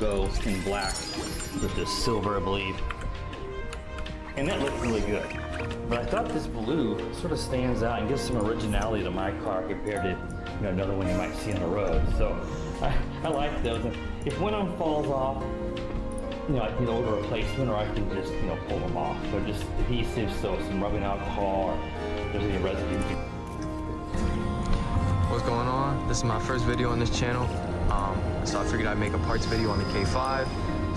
Ghost in black with this silver, I believe. And that looked really good. But I thought this blue sort of stands out and gives some originality to my car compared to another one you might see on the road. So I like those. And if one of them falls off, I can go to a replacement, or I can just pull them off. They're just adhesive, so some rubbing alcohol or if there's any residue. What's going on? This is my first video on this channel. So I figured I'd make a parts video on the K5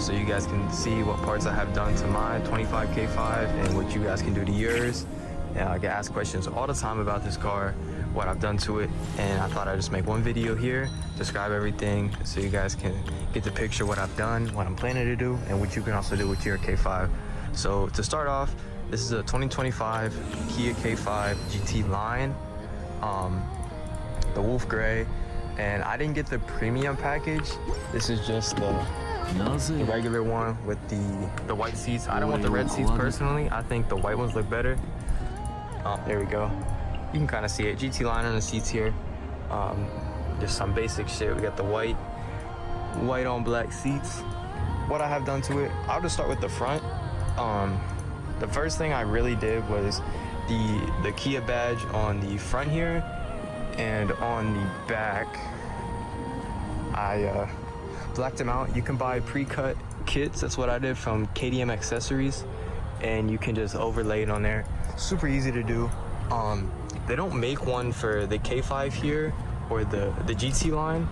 so you guys can see what parts I have done to my 25 K5 and what you guys can do to yours. I get asked questions all the time about this car, what I've done to it, and I thought I'd just make one video here, describe everything so you guys can get the picture what I've done, what I'm planning to do, and what you can also do with your K5. So to start off, this is a 2025 Kia K5 GT line, the Wolf Gray, and I didn't get the premium package. This is just the regular one with the white seats. I don't want the red seats personally. I think the white ones look better. There we go. You can kind of see it. GT line on the seats here. Just some basic shit. We got the white on black seats. What I have done to it, I'll just start with the front. The first thing I really did was the Kia badge on the front here, and on the back I blacked them out. You can buy pre-cut kits. That's what I did from KDM Accessories, and you can just overlay it on there. Super easy to do. They don't make one for the K5 here or the GT line.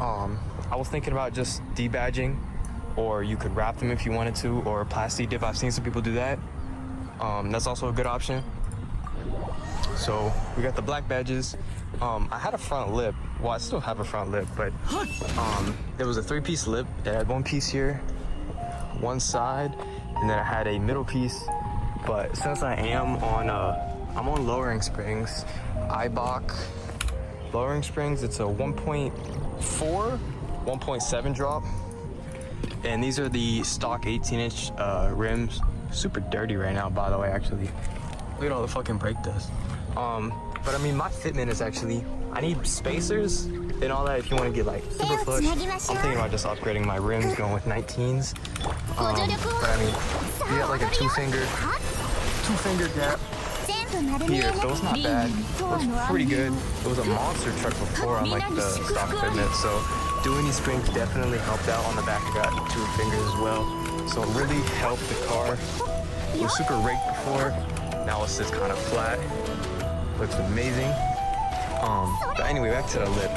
I was thinking about just debadging, or you could wrap them if you wanted to, or plastic dip. I've seen some people do that. That's also a good option. So we got the black badges. I had a front lip. Well, I still have a front lip, but there was a 3-piece lip. It had one piece here, one side, and then I had a middle piece. But since I am on I'm on lowering springs, Eibach lowering springs. It's a 1.4, 1.7 drop, and these are the stock 18-inch rims. Super dirty right now, by the way. Actually, look at all the fucking brake dust. But I mean, my fitment is actually, I need spacers and all that if you want to get like super flush. I'm thinking about just upgrading my rims, going with 19s. But I mean, you got like a two finger gap here, so it's not bad. Looks pretty good. It was a monster truck before on like the stock fitment, so doing these springs definitely helped out. On the back I got 2 fingers as well, so it really helped the car. It was super raked before, now it's just kind of flat. Looks amazing. But anyway, back to the lip.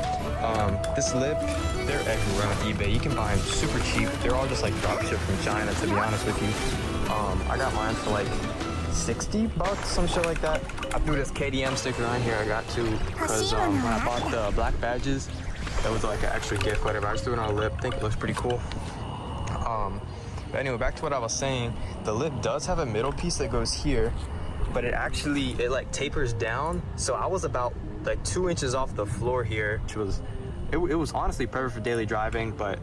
This lip, they're everywhere on eBay. You can buy them super cheap. They're all just like drop ship from China, to be honest with you. I got mine for like $60, some shit like that. I threw this KDM sticker on here. I got to, because when I bought the black badges, that was like an extra gift, whatever. I just threw it on a lip. I think it looks pretty cool. But anyway, back to what I was saying. The lip does have a middle piece that goes here, but it like tapers down. So I was about like 2 inches off the floor here, which was, it was honestly perfect for daily driving, but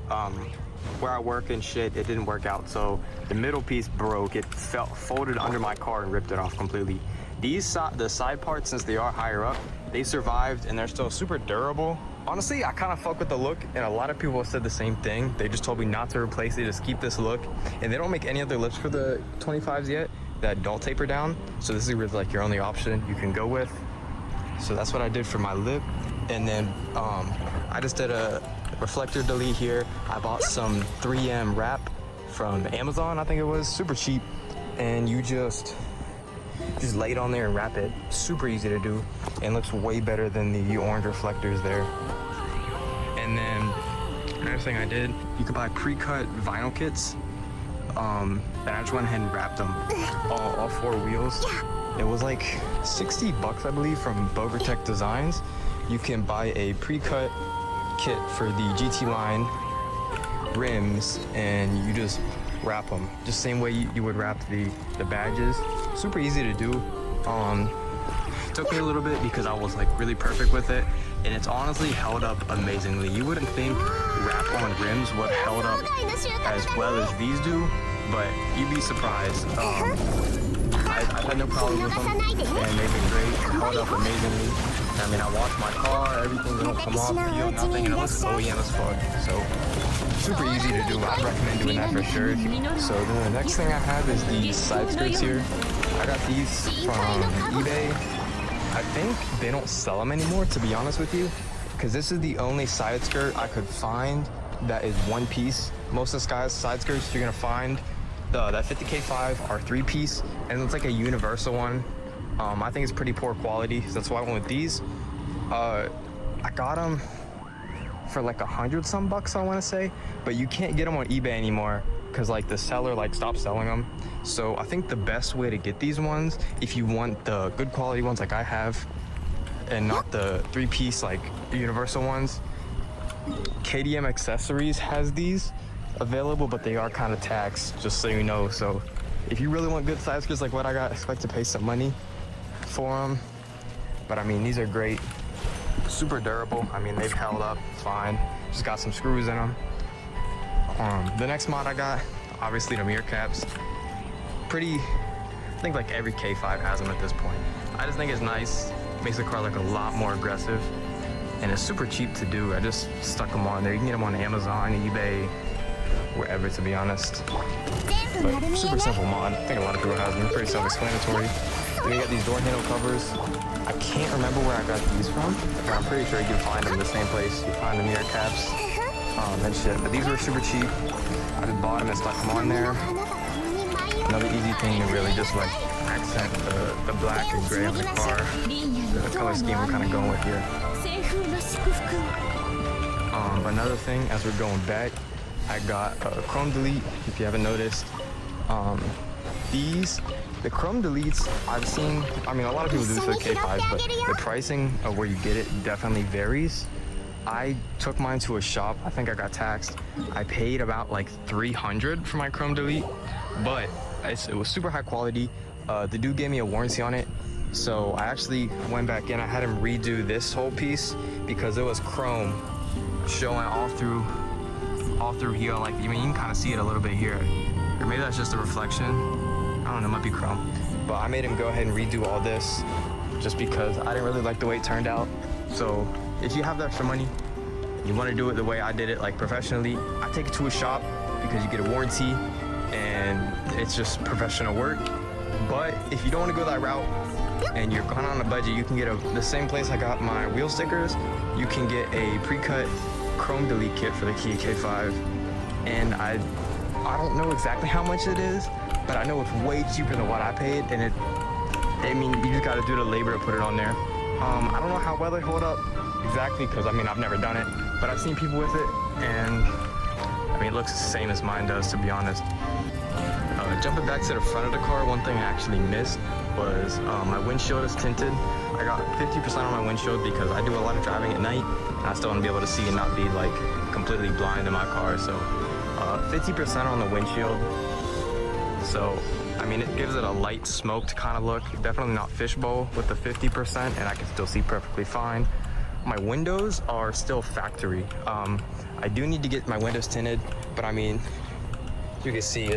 where I work and shit, it didn't work out. So the middle piece broke. It folded under my car and ripped it off completely. The side parts, since they are higher up, they survived and they're still super durable. Honestly, I kind of fuck with the look, and a lot of people have said the same thing. They just told me not to replace it, just keep this look. And they don't make any other lips for the 25s yet that don't taper down, so this is really like your only option you can go with. So that's what I did for my lip. And then I just did a reflector delete here. I bought some 3M wrap from Amazon, I think it was, super cheap, and you just lay it on there and wrap it. Super easy to do, and looks way better than the orange reflectors there. And then another thing I did, you could buy pre-cut vinyl kits. And I just went ahead and wrapped them all 4 wheels. It was like $60, I believe, from Bogertech Designs. You can buy a pre-cut kit for the GT line rims, and you just wrap them just same way you would wrap the badges. Super easy to do. Took me a little bit because I was like really perfect with it, and it's honestly held up amazingly. You wouldn't think wrap on rims would held up as well as these do, but you'd be surprised. I've had no problem with them, and they've been great. Held up amazingly. I mean, I washed my car, everything don't come off, peel, nothing, and it looks OEM as fuck. So super easy to do. I'd recommend doing that for sure. So then the next thing I have is these side skirts here. I got these from eBay. I think they don't sell them anymore, to be honest with you, because this is the only side skirt I could find that is one piece. Most of the side skirts you're gonna find that 50K5 are 3-piece, and it's like a universal one. I think it's pretty poor quality, so that's why I went with these. I got them for like $100 bucks, I want to say, but you can't get them on eBay anymore because like the seller like stopped selling them. So I think the best way to get these ones, if you want the good quality ones like I have and not the 3-piece like universal ones, KDM Accessories has these available, but they are kind of taxed, just so you know. So if you really want good side skirts like what I got, expect to pay some money for them. But I mean, these are great, super durable. I mean, they've held up fine. Just got some screws in them. The next mod I got, obviously the mirror caps. I think like every K5 has them at this point. I just think it's nice. Makes the car look a lot more aggressive, and it's super cheap to do. I just stuck them on there. You can get them on Amazon, eBay, wherever, to be honest. But super simple mod. I think a lot of people have them. Pretty self-explanatory. Then you got these door handle covers. I can't remember where I got these from, but I'm pretty sure you can find them in the same place you find the mirror caps and shit. But these were super cheap. I just bought them and stuck them on there. Another easy thing to really just like accent the black and gray of the car. The color scheme we're kind of going with here. Another thing, as we're going back, I got a chrome delete, if you haven't noticed. The chrome deletes I've seen, I mean, a lot of people do this for the K5s, but the pricing of where you get it definitely varies. I took mine to a shop. I think I got taxed. I paid about like $300 for my chrome delete, but it was super high quality. The dude gave me a warranty on it, so I actually went back in. I had him redo this whole piece because it was chrome showing all through here. Like, I mean, you can kind of see it a little bit here, or maybe that's just a reflection. I don't know, it might be chrome. But I made him go ahead and redo all this just because I didn't really like the way it turned out. So if you have the extra money, you want to do it the way I did it, like professionally, I take it to a shop because you get a warranty and it's just professional work. But if you don't want to go that route and you're kind of on a budget, you can get the same place I got my wheel stickers. You can get a pre-cut chrome delete kit for the Kia K5. And I don't know exactly how much it is, but I know it's way cheaper than what I paid, and I mean, you just gotta do the labor to put it on there. I don't know how well they hold up exactly, because I mean, I've never done it, but I've seen people with it, and I mean, it looks the same as mine does, to be honest. Jumping back to the front of the car, one thing I actually missed was my windshield is tinted. I got 50% on my windshield because I do a lot of driving at night, and I still want to be able to see and not be like completely blind in my car. So 50% on the windshield. So I mean, it gives it a light smoked kind of look. Definitely not fishbowl with the 50%, and I can still see perfectly fine. My windows are still factory. I do need to get my windows tinted, but I mean, you can see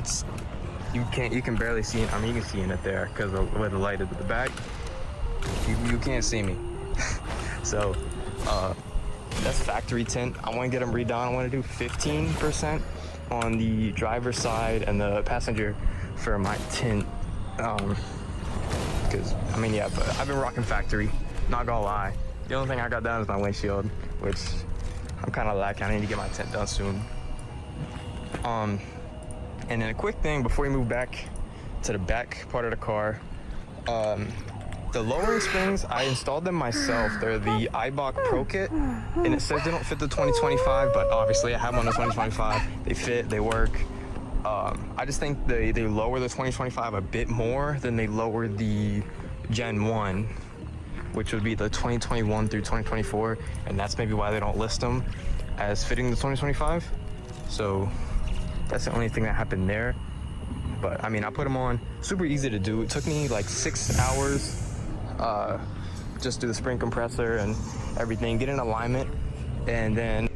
you can barely see it. I mean, you can see in it there because of where the light is at the back. You can't see me. So that's factory tint. I want to get them redone. I want to do 15% on the driver's side and the passenger for my tint. Because I mean, yeah, but I've been rocking factory, not gonna lie. The only thing I got done is my windshield, which I'm kind of lacking. I need to get my tint done soon. And then a quick thing before we move back to the back part of the car. The lowering springs, I installed them myself. They're the iBock Pro Kit, and it says they don't fit the 2025, but obviously I have them on the 2025. They fit, they work. I just think they lower the 2025 a bit more than they lower the Gen 1, which would be the 2021 through 2024, and that's maybe why they don't list them as fitting the 2025. So that's the only thing that happened there. But I mean, I put them on, super easy to do. It took me like 6 hours, just do the spring compressor and everything, get in alignment, and then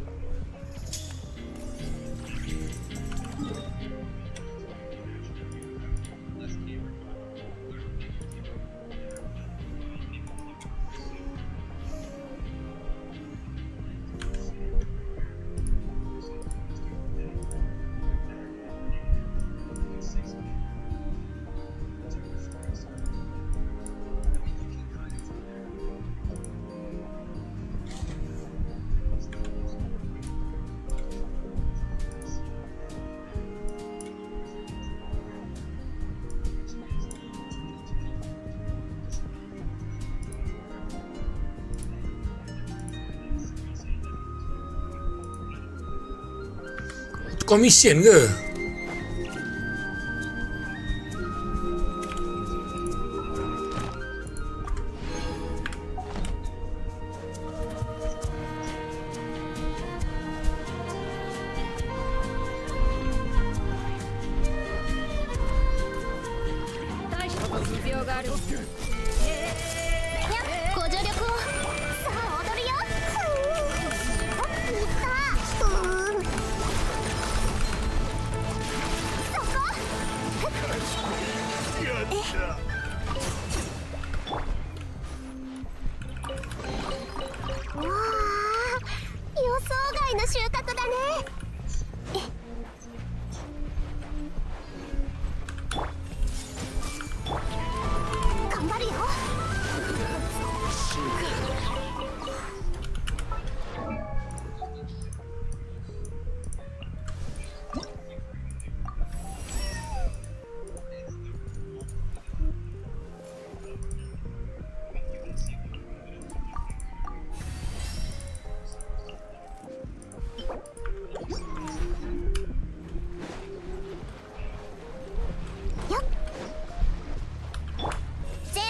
komission ke?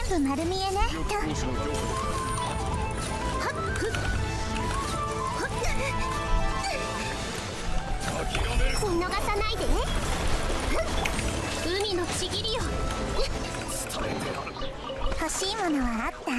全部丸見えね。見逃さないでね。海のちぎりよ。欲しいものはあった？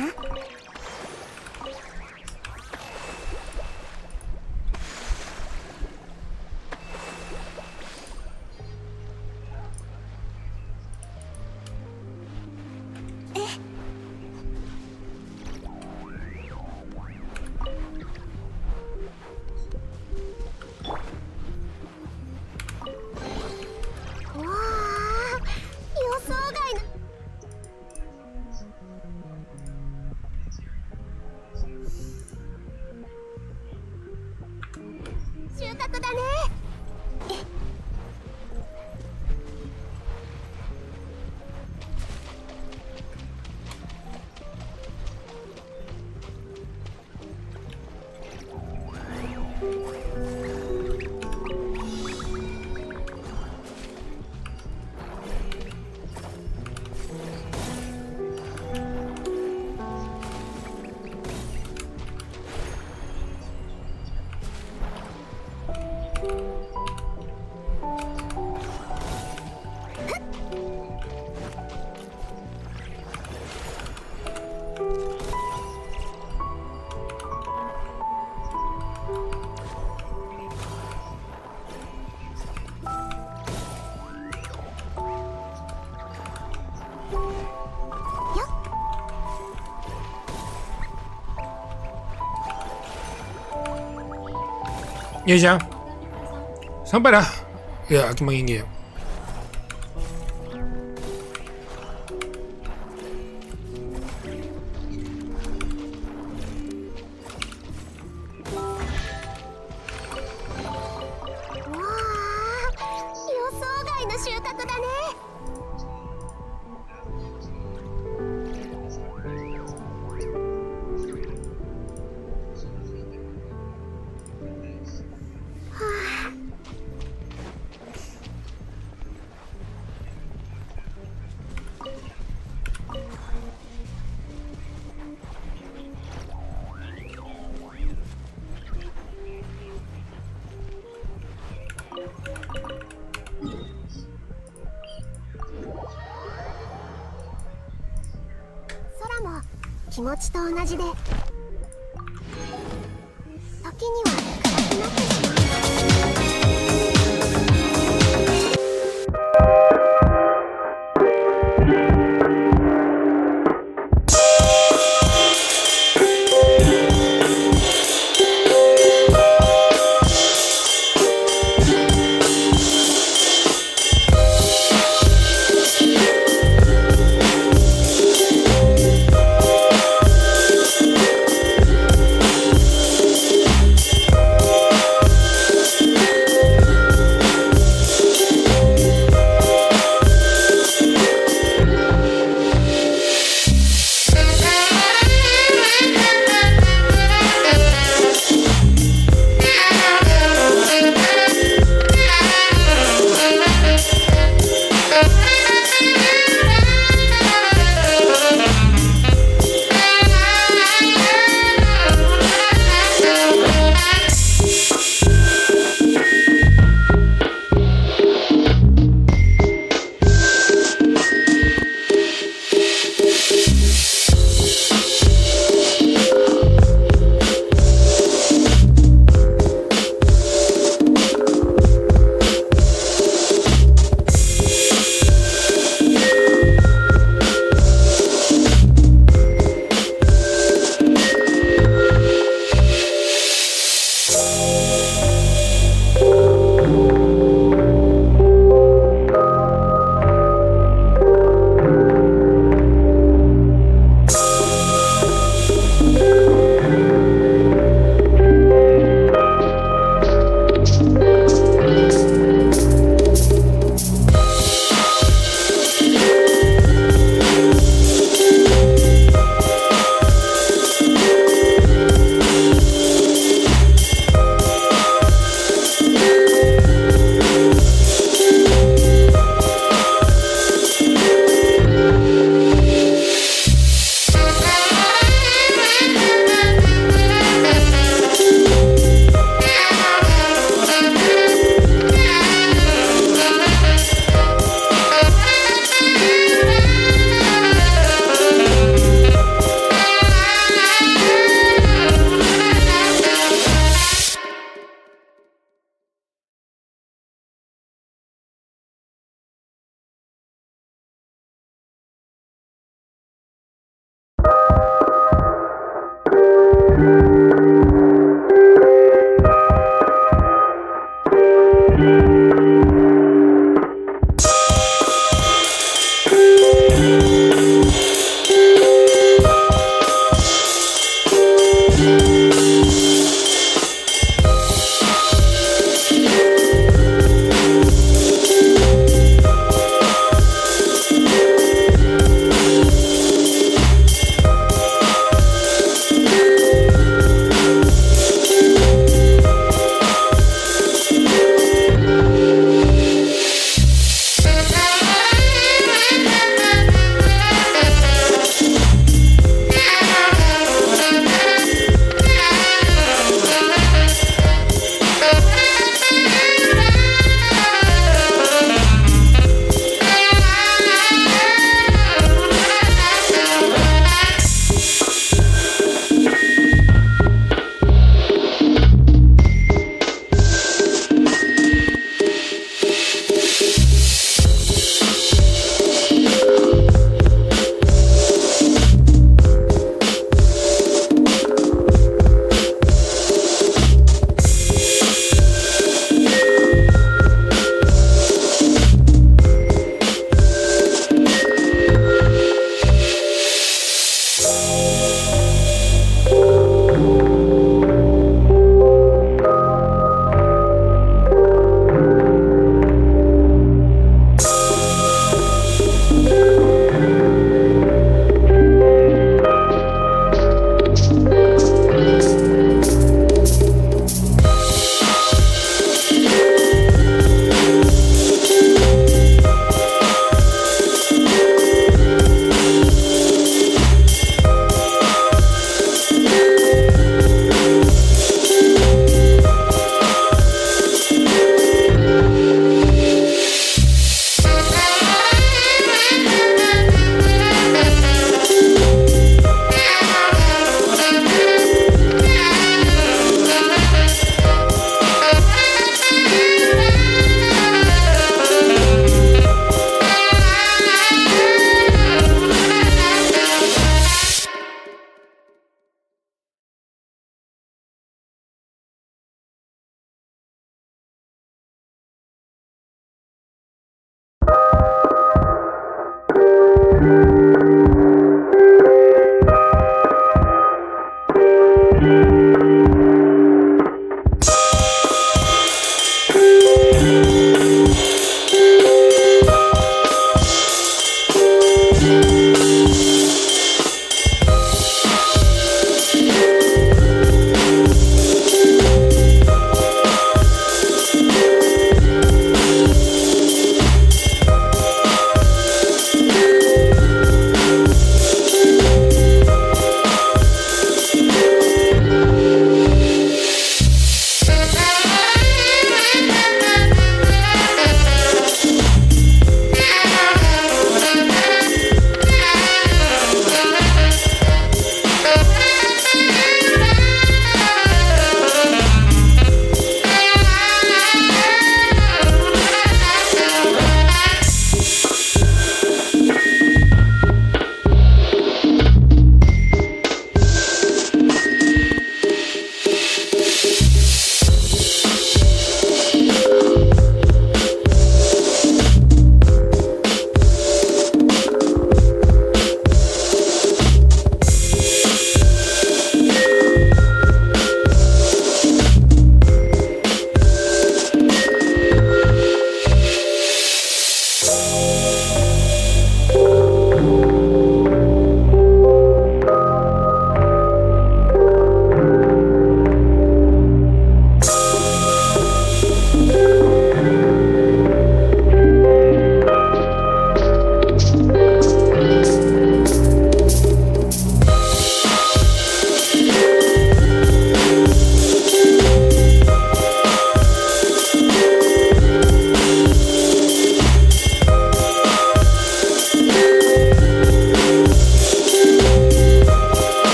収穫だね。Ya Jang, sampai dah. Ya, aku main game.空も気持ちと同じで、時には暗くなってしまう。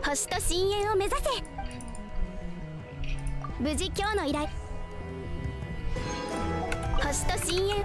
星と深淵を目指せ。無事今日の依頼。星と深淵。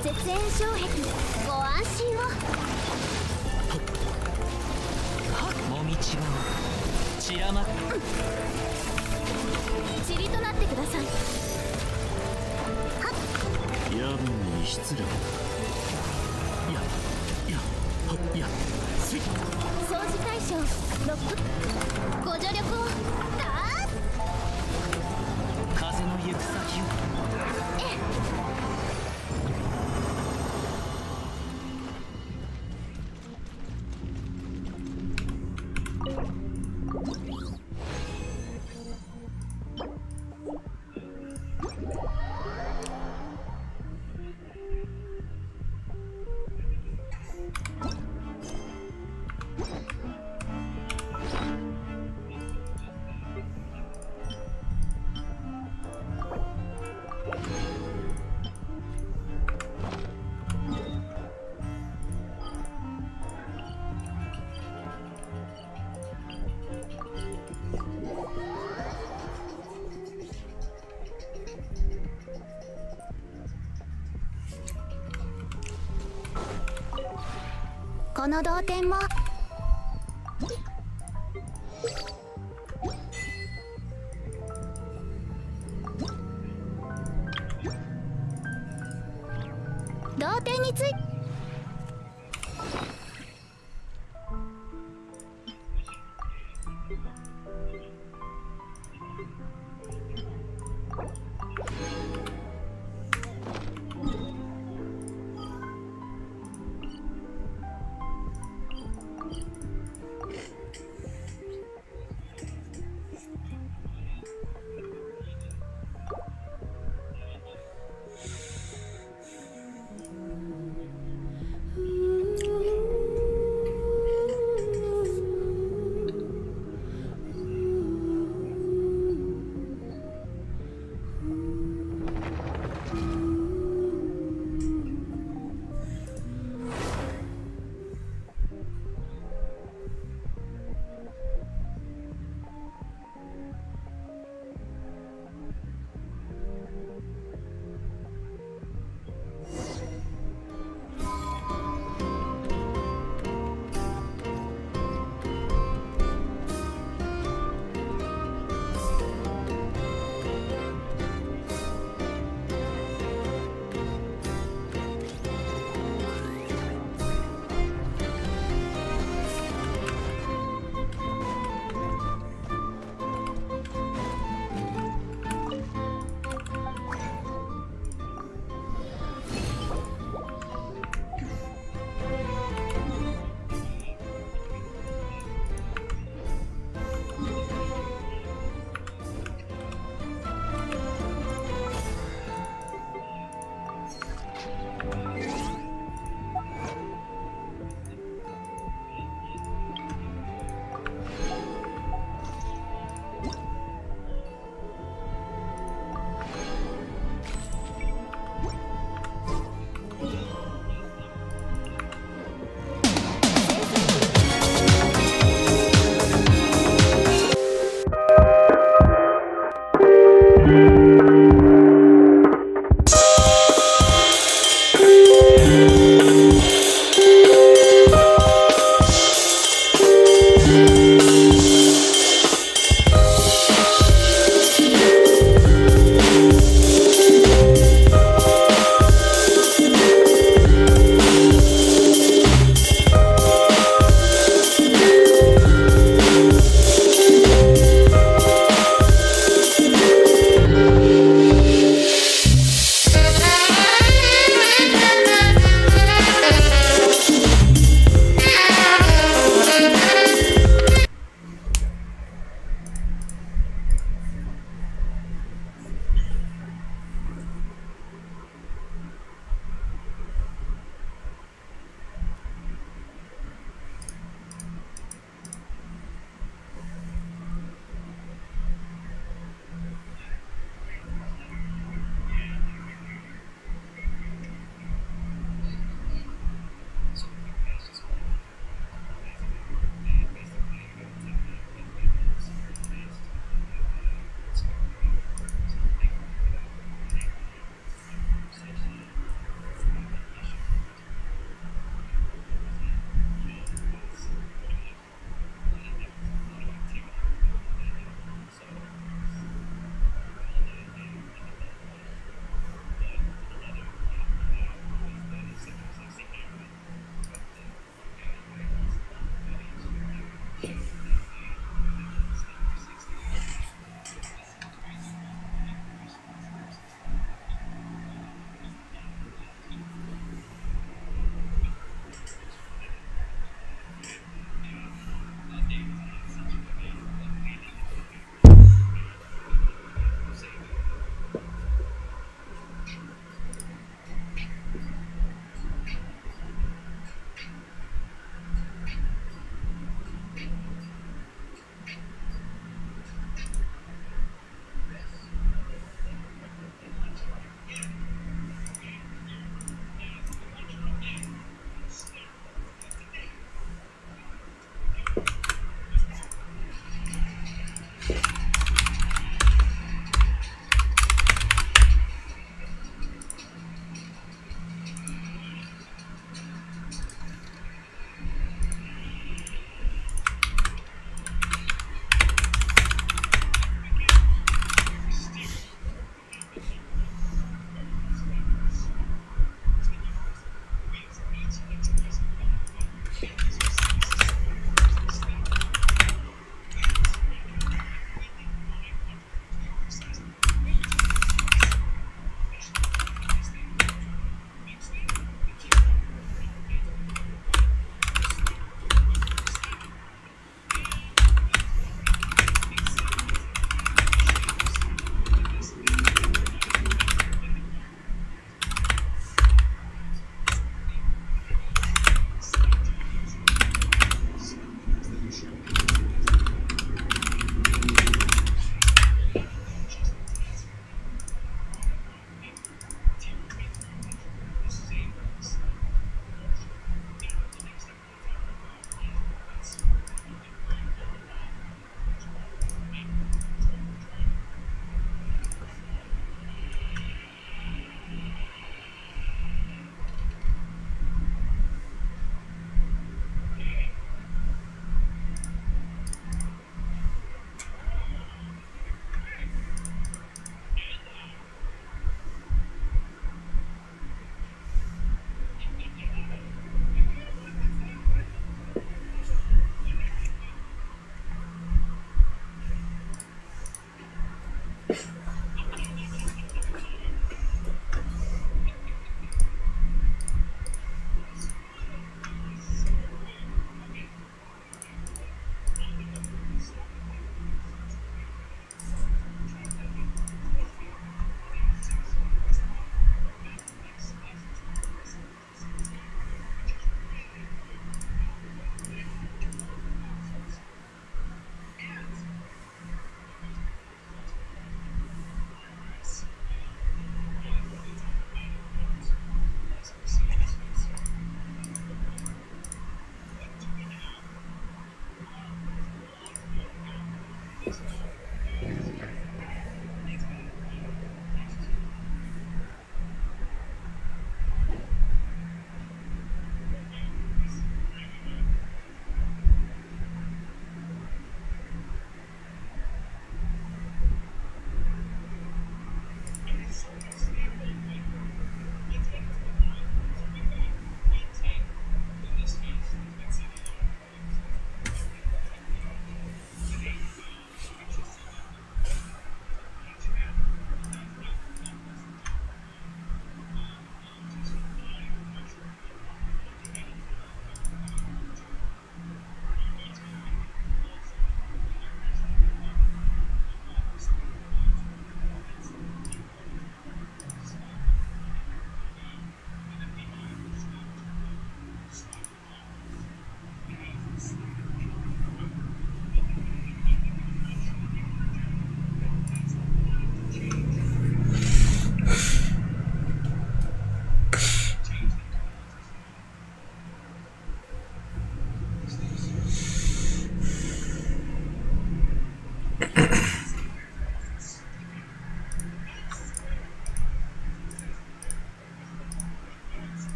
絶縁障壁、ご安心を。もみちが散らまっ塵となってください。夜分に失礼。やせい。掃除対象6ご助力を。風の行く先を。この同点も。同点につい。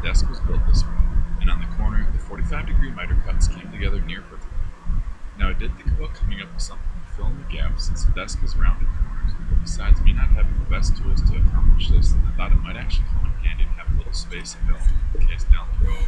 desk was built this way, and on the corner, the 45-degree miter cuts came together near perfectly. Now I did think about coming up with something to fill in the gaps since the desk has rounded corners, but besides me not having the best tools to accomplish this, I thought it might actually come in handy to have a little space available in case down the road.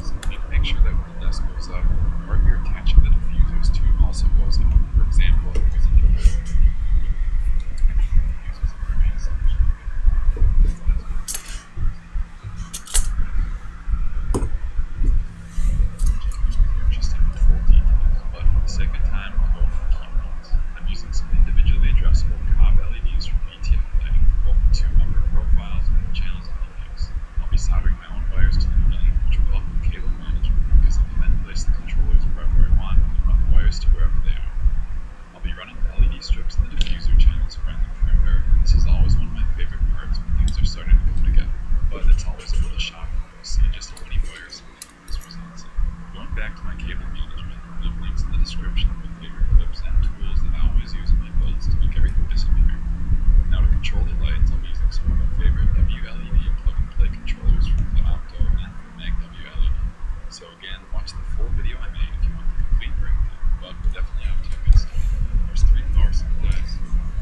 So you need to make sure that when the desk goes up, the part you're attaching the diffusers to also goes up. For example, if there's a diffuser in the main section. Interesting full details, but for the sake of time, I'll go for the key points. I'm using some individually adjustable cob LEDs from BTF lighting for both the two number profiles and the channels and index. I'll be soldering my own wires to the unit, which will help with cable management because I can then place the controllers wherever I want and run the wires to wherever they are. I'll be running the LED strips in the diffuser channels around the perimeter, and this is always one of my favorite parts when things are starting to come together. But it's always a little shocking when you see just how many wires this results in. Going back to my cable management, I'll leave links in the description with favorite clips and tools that I always use in my builds to make everything disappear. Now to control the lights, I'll be using some of my favorite WLED plug-and-play controllers from the Opto and from Mag WLED. So again, watch the full video I made if you want the complete breakdown, but we'll definitely have to good stuff. There's 3 power supplies,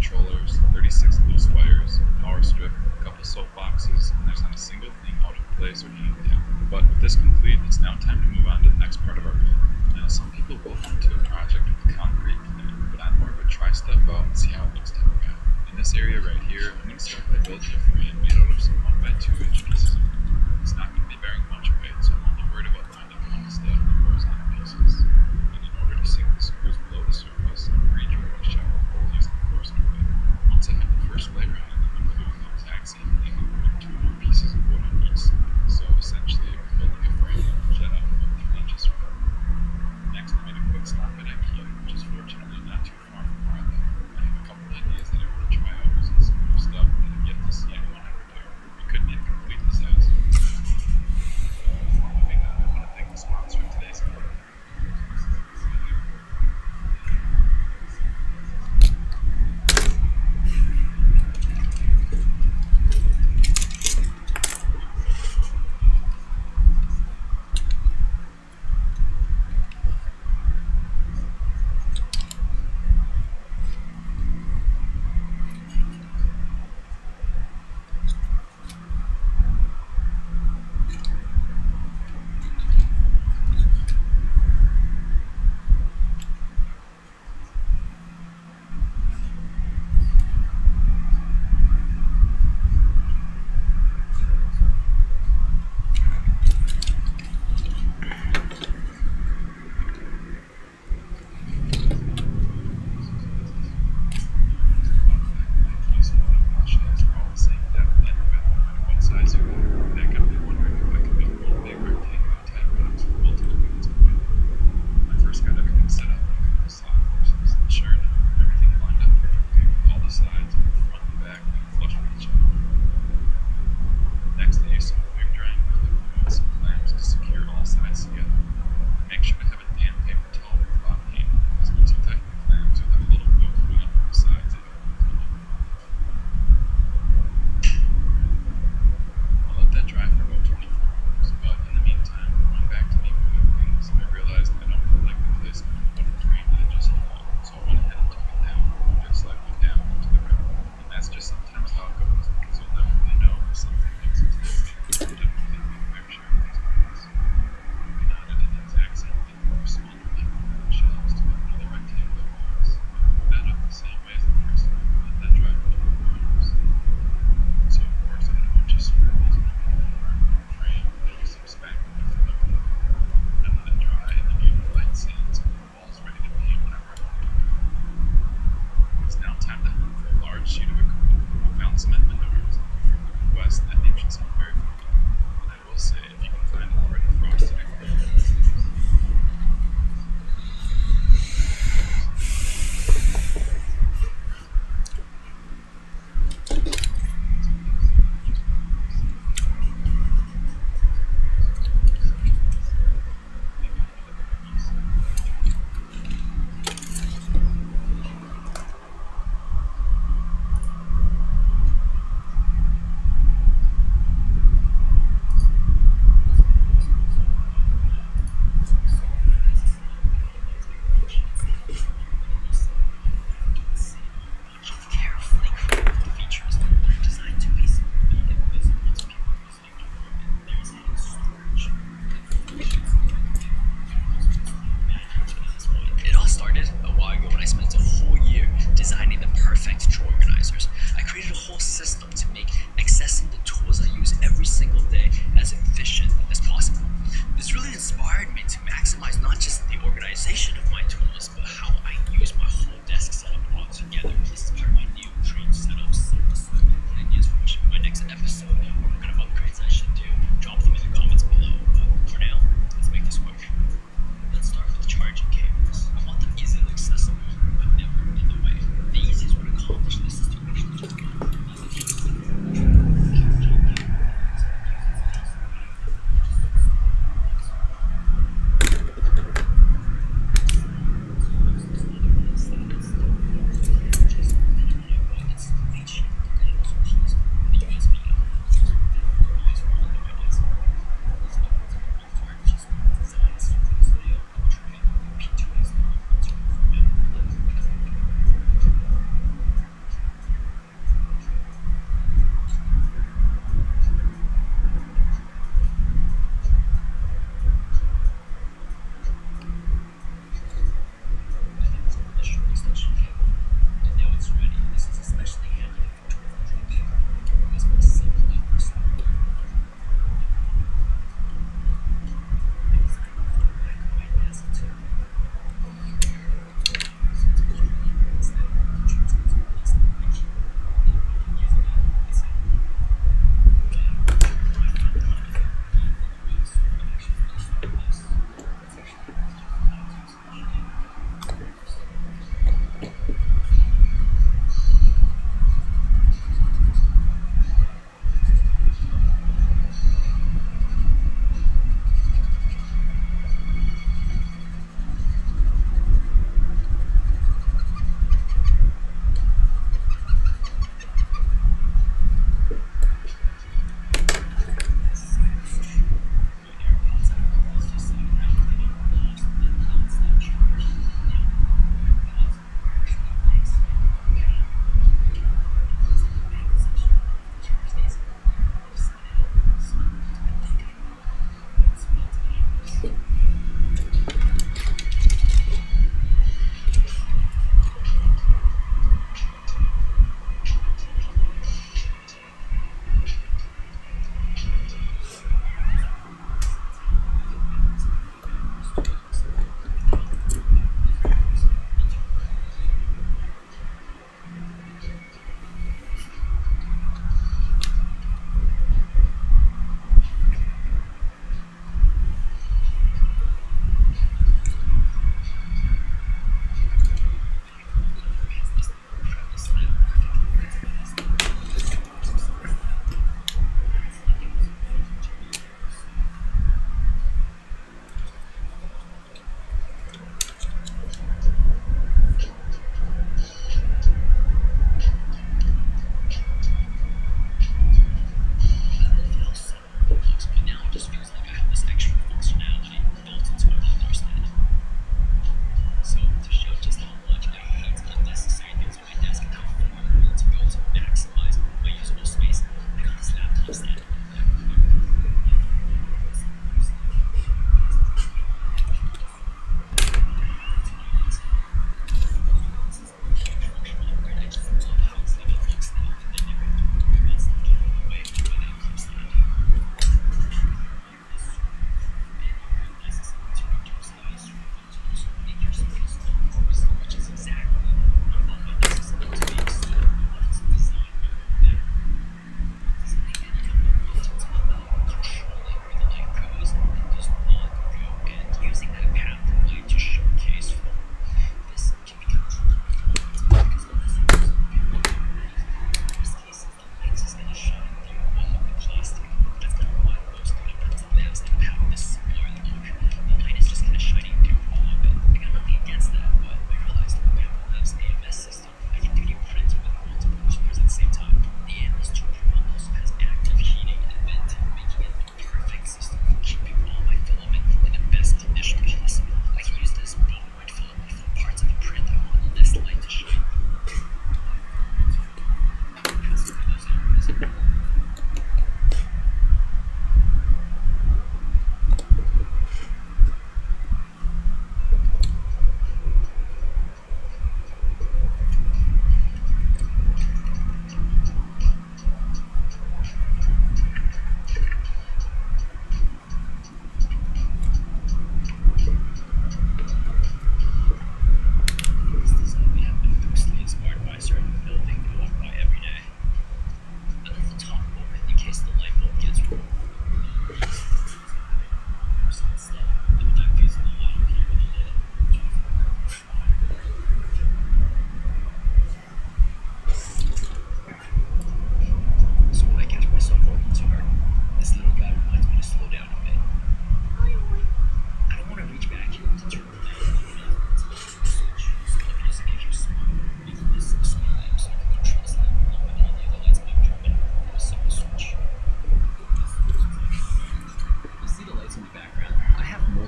controllers, 36 loose wires, a power strip, a couple soap boxes, and there's not a single thing out of place or hanging down. But with this complete, it's now time to move on to the next part of our build. Now some people will come to a project with a concrete plan, but I'm more of a try stuff out and see how it looks type of guy. In this area right here, I'm going to start by building a frame made out of some 1x2 inch pieces of wood. It's not going to be bearing much weight, so I'm only worried about finding common stuff in the horizontal pieces. And in order to sink the screws below the surface, I'm re-drilling a shallow hole using the force grid. Once I have the first layer on, I'm doing the exact same thing and putting 2 more pieces of wood on each side. So essentially, I'm building a frame that will jet out about 3 inches from it. Next, I made a quick stop at IKEA, which is fortunately not too far from where I live. I have a couple ideas that I want to try out using some new stuff that I've yet to see anyone ever do. It could be a complete disaster. Moving on, I want to thank the sponsor of today's video.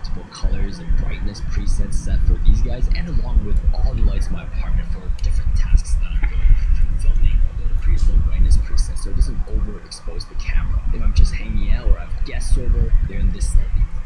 multiple colors and brightness presets set for these guys, and along with all the lights in my apartment for different tasks that I'm doing. From filming, I'll go to pretty low brightness preset so it doesn't overexpose the camera. If I'm just hanging out or I have guests over, they're in this slightly brighter.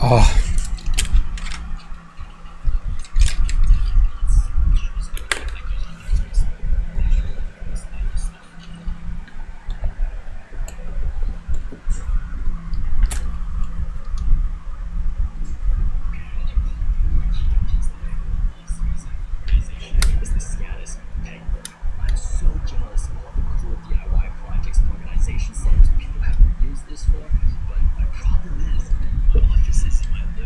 Oh. Is the status peg work. I'm so jealous of all the cool DIY projects and organization centers people have used this for, but my problem is my office is in my living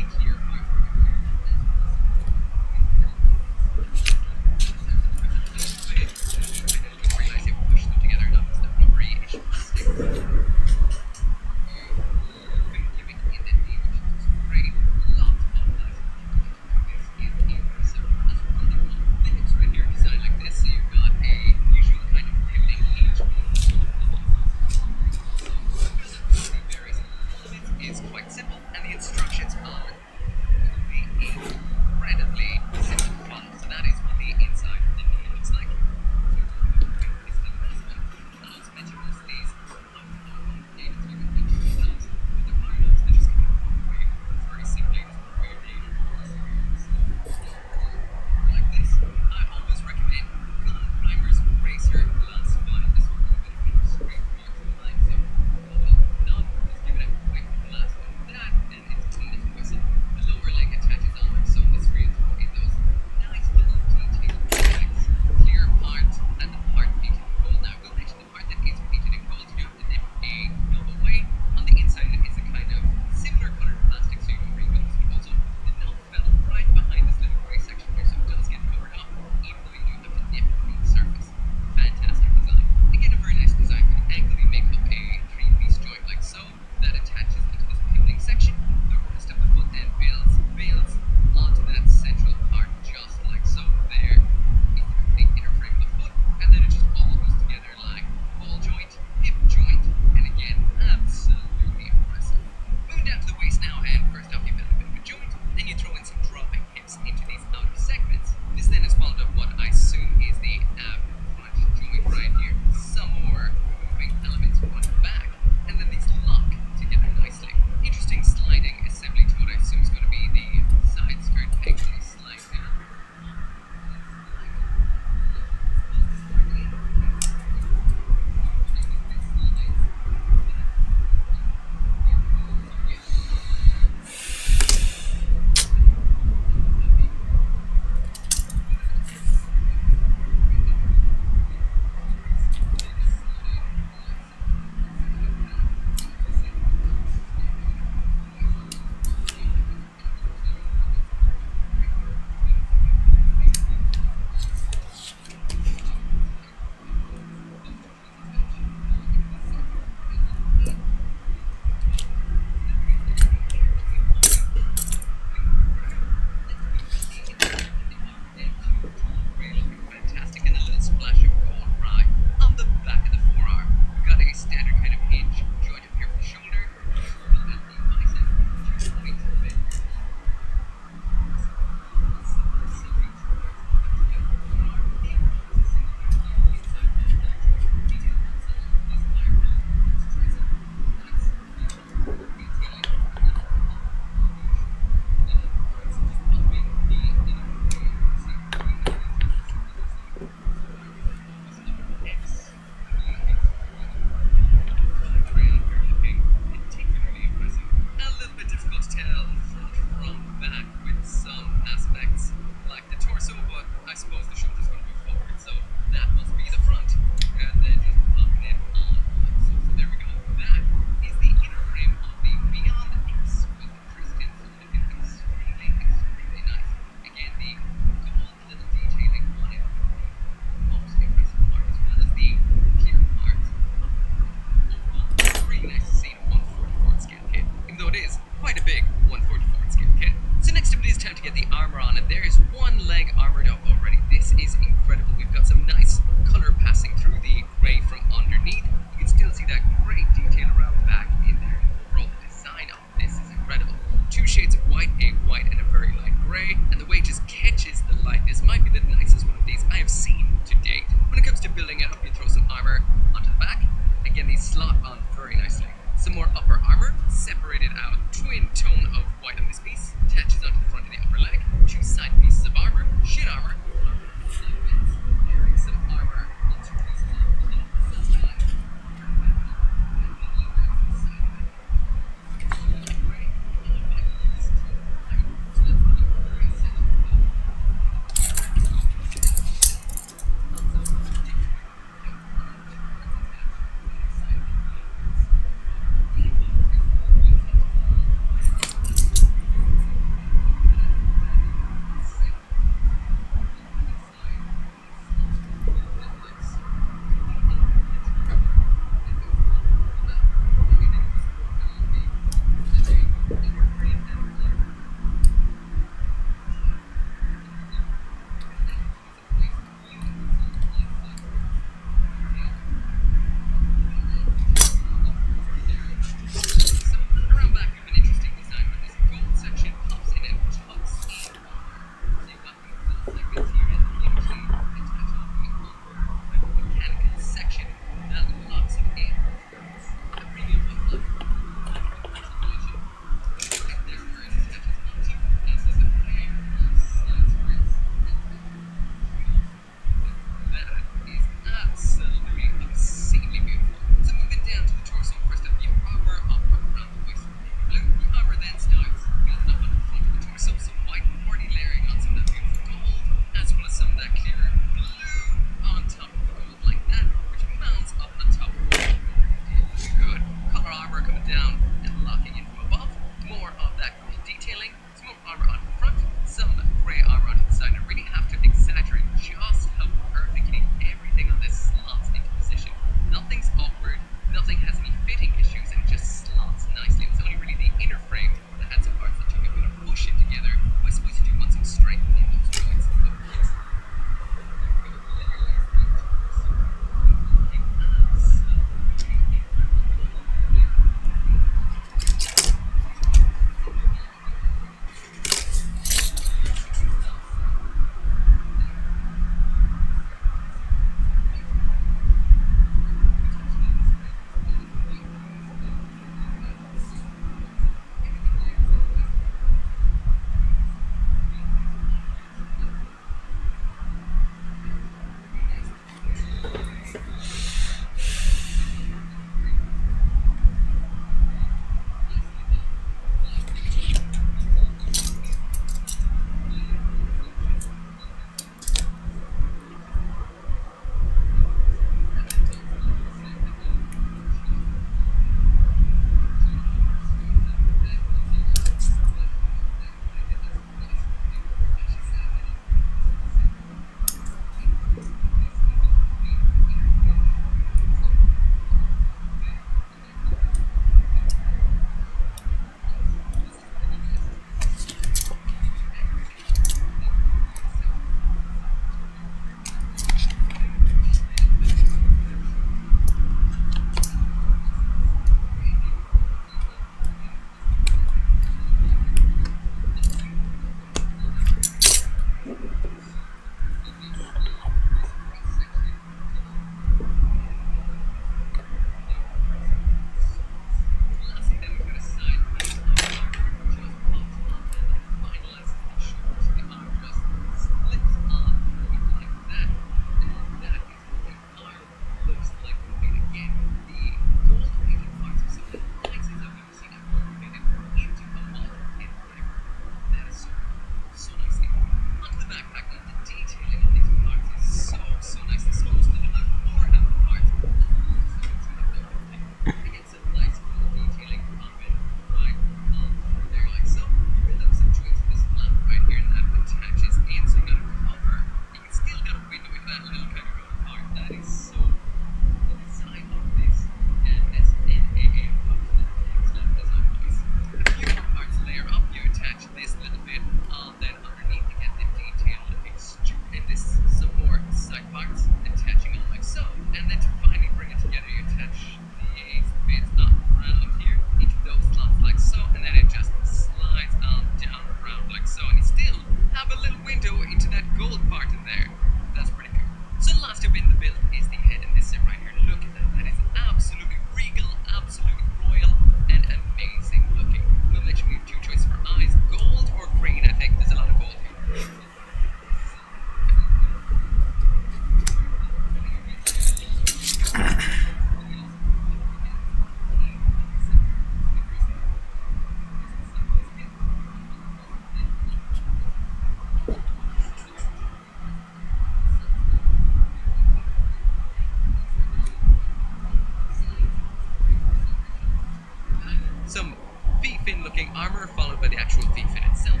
thin looking armor followed by the actual thief in itself.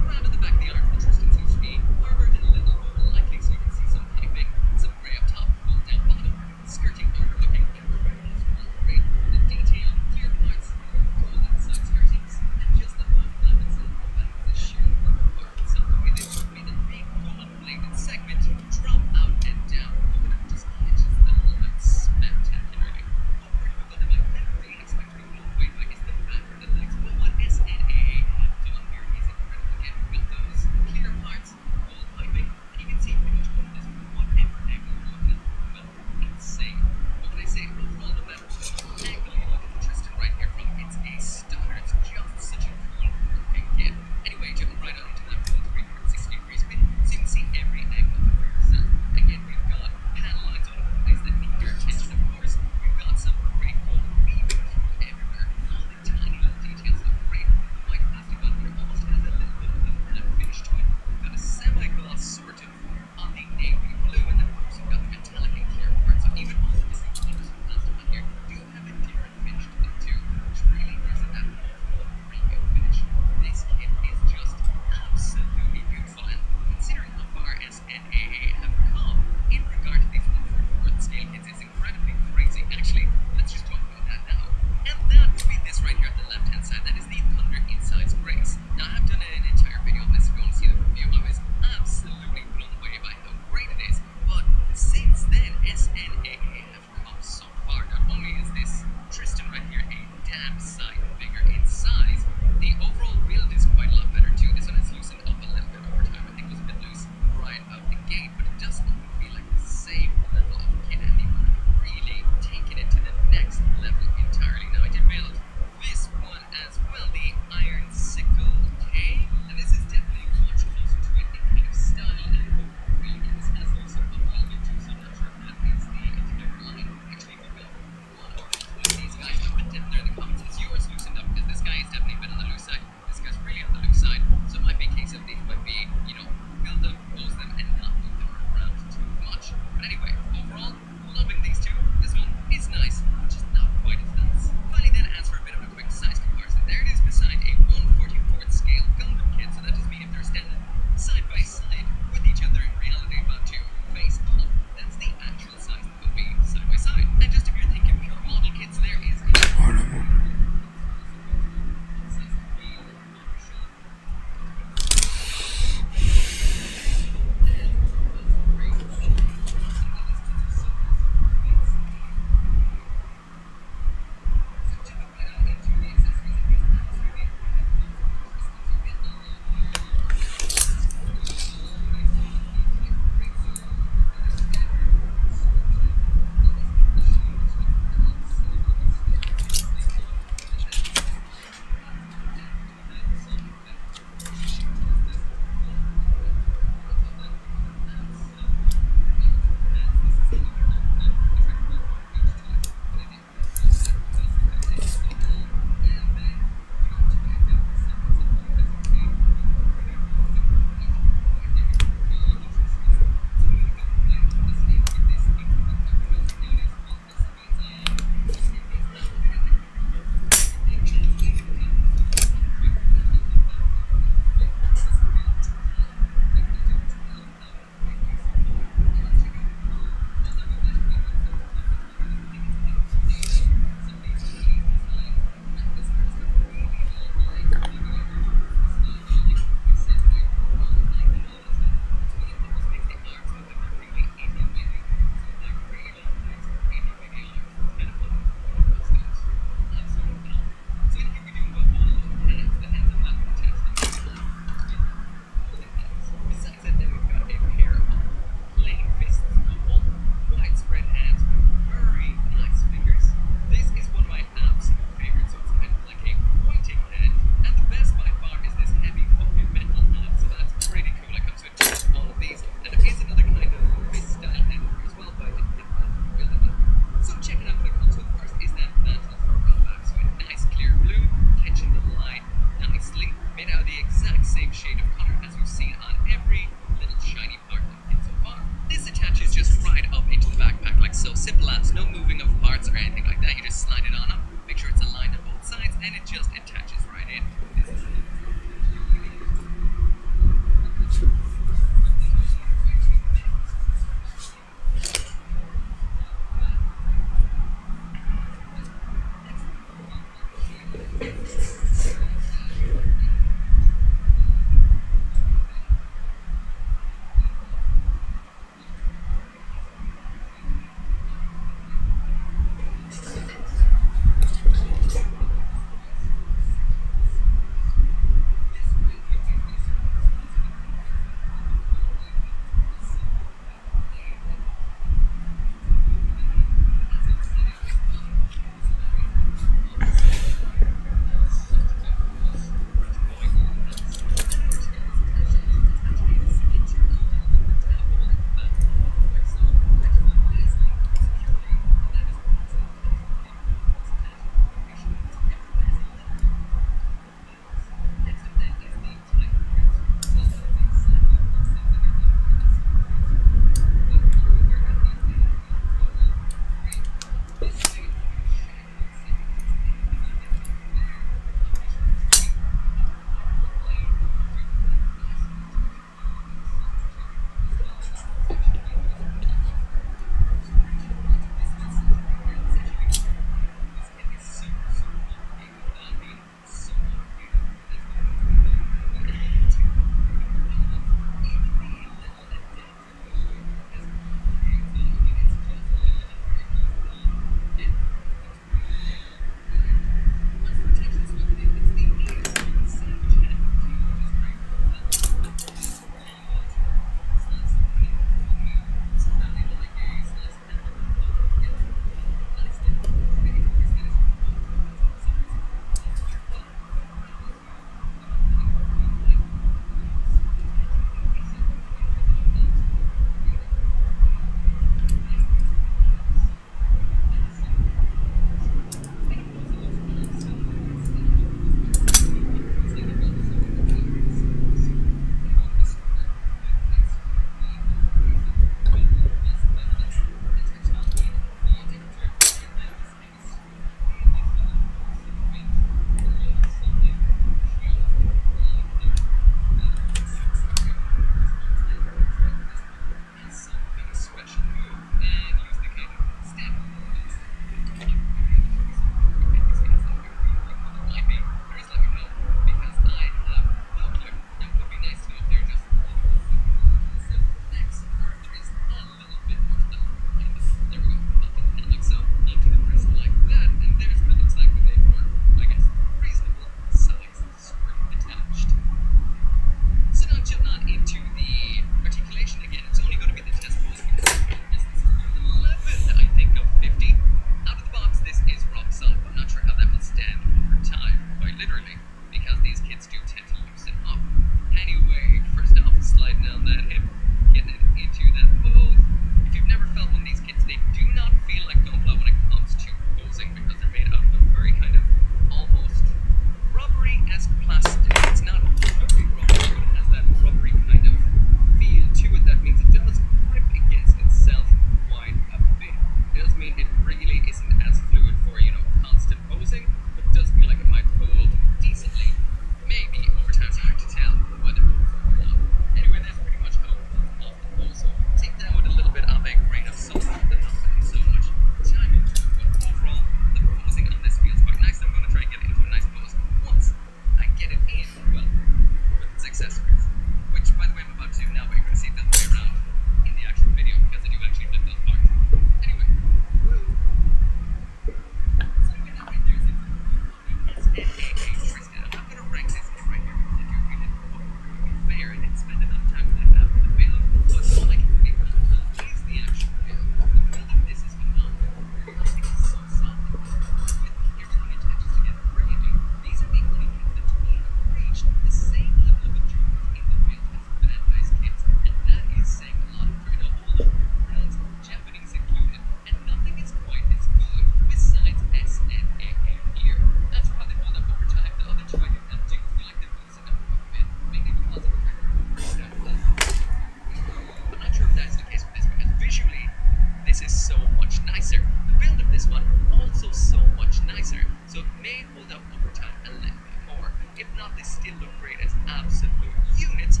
still look great as absolute units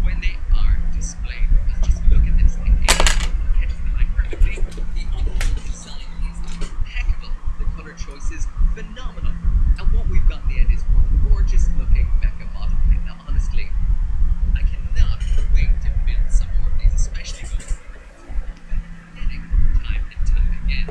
when they are displayed. Just look at this thing. It catches the light perfectly. The overall design is impeccable. The color choice is phenomenal. And what we've got in the end is one gorgeous looking mecha model. Now, honestly, I cannot wait to build some more of these, especially going time and time again.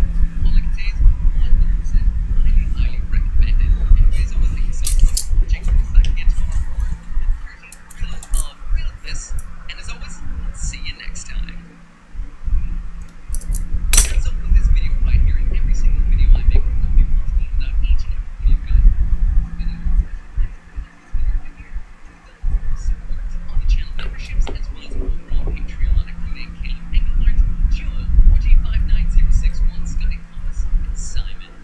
All I can say is 100% highly recommended. Anyways, I want to thank you so much for watching. We'll back again tomorrow for 30 reels of realness. And as always, I'll see you next time. So with this video right here, and every single video I make will be possible without each and every one of you guys. On the channel memberships as well as over on Patreon, including Caleb Engelhardt, Joel, 4G59061, Scotty Thomas, and Simon.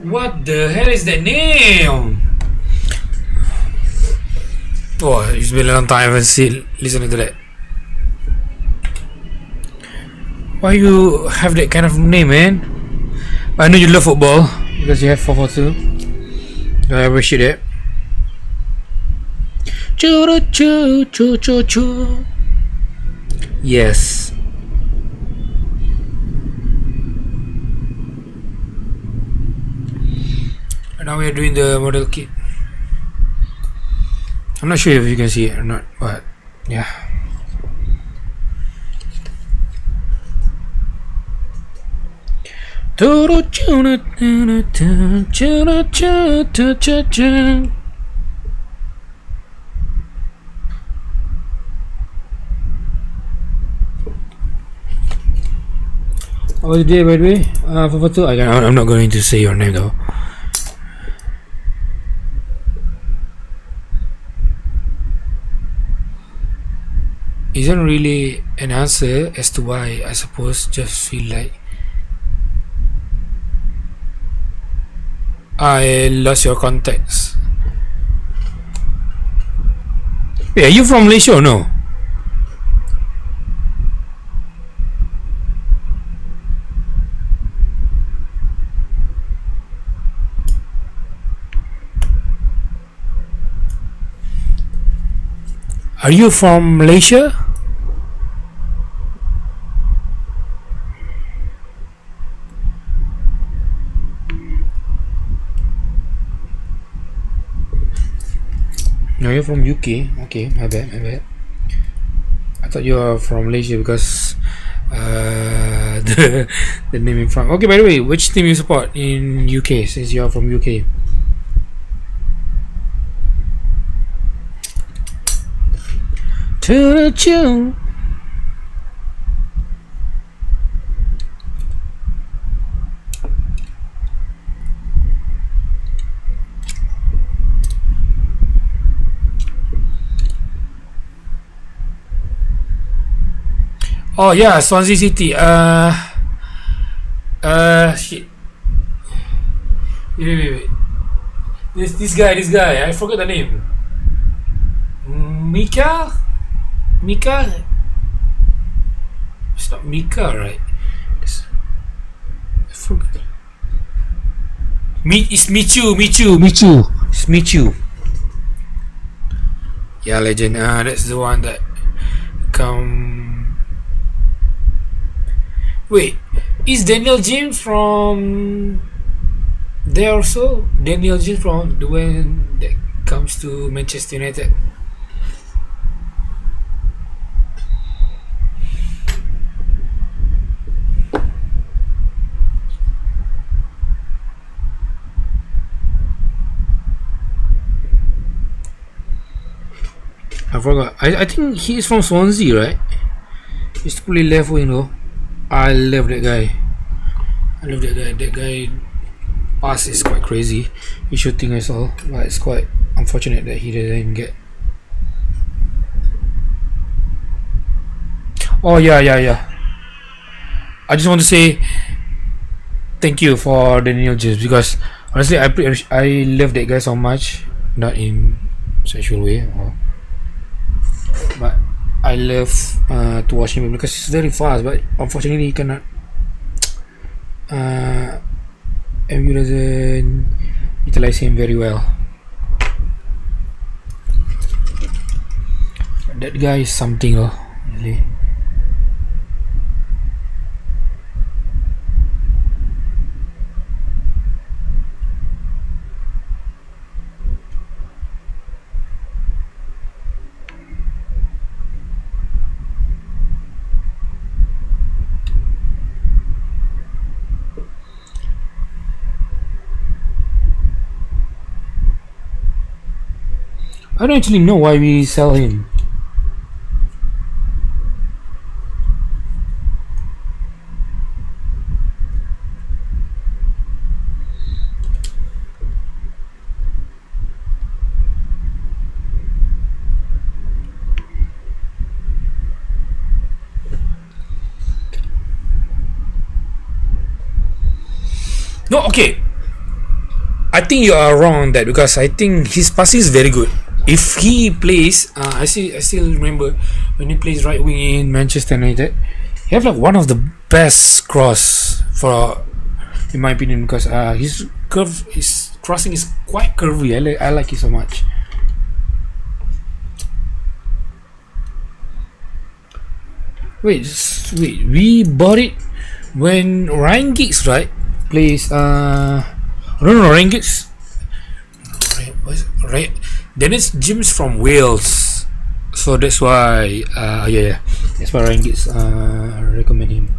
What the hell is that name? Oh, it's been a long time I haven't listened to that. Why you have that kind of name, man? I know you love football because you have 442. I appreciate it. Choo choo choo choo choo. Yes. And now we are doing the model kit. I'm not sure if you can see it or not, but yeah. How was the day, by the way? I'm not going to say your name though. Isn't really an answer as to why I suppose just feel like I lost your context. Wait, are you from Malaysia or no? Are you from Malaysia? No, you're from UK. Okay, my bad, my bad. I thought you were from Malaysia because the name in front. Okay, by the way, which team you support in UK since you are from UK? To the tune. Oh yeah, Swansea City. Shit. Wait. This guy. I forgot the name. Mika. It's not Mika, right? I forgot. It's Michu. It's Michu. Yeah, legend. That's the one that come. Wait, is Daniel James from there also? Daniel James from the one that comes to Manchester United. I forgot. I think he is from Swansea, right? He's to play left wing though. I love that guy. That guy pass is quite crazy. He's shooting as well, but it's quite unfortunate that he didn't get. Oh yeah. I just want to say thank you for Daniel James because honestly I love that guy so much. Not in sexual way, but I love to watch him because he's very fast, but unfortunately he cannot. MU doesn't utilize him very well. But that guy is something, really. I don't actually know why we sell him. No, okay. I think you are wrong on that because I think his passing is very good. If he plays, I still remember when he plays right wing in Manchester United, he have like one of the best cross for, in my opinion, because his crossing is quite curvy. I like it so much. Wait, we bought it when Ryan Giggs, right, plays no, Ryan Giggs, right, Dennis James from Wales, so that's why yeah, that's why Ryan Giggs recommend him.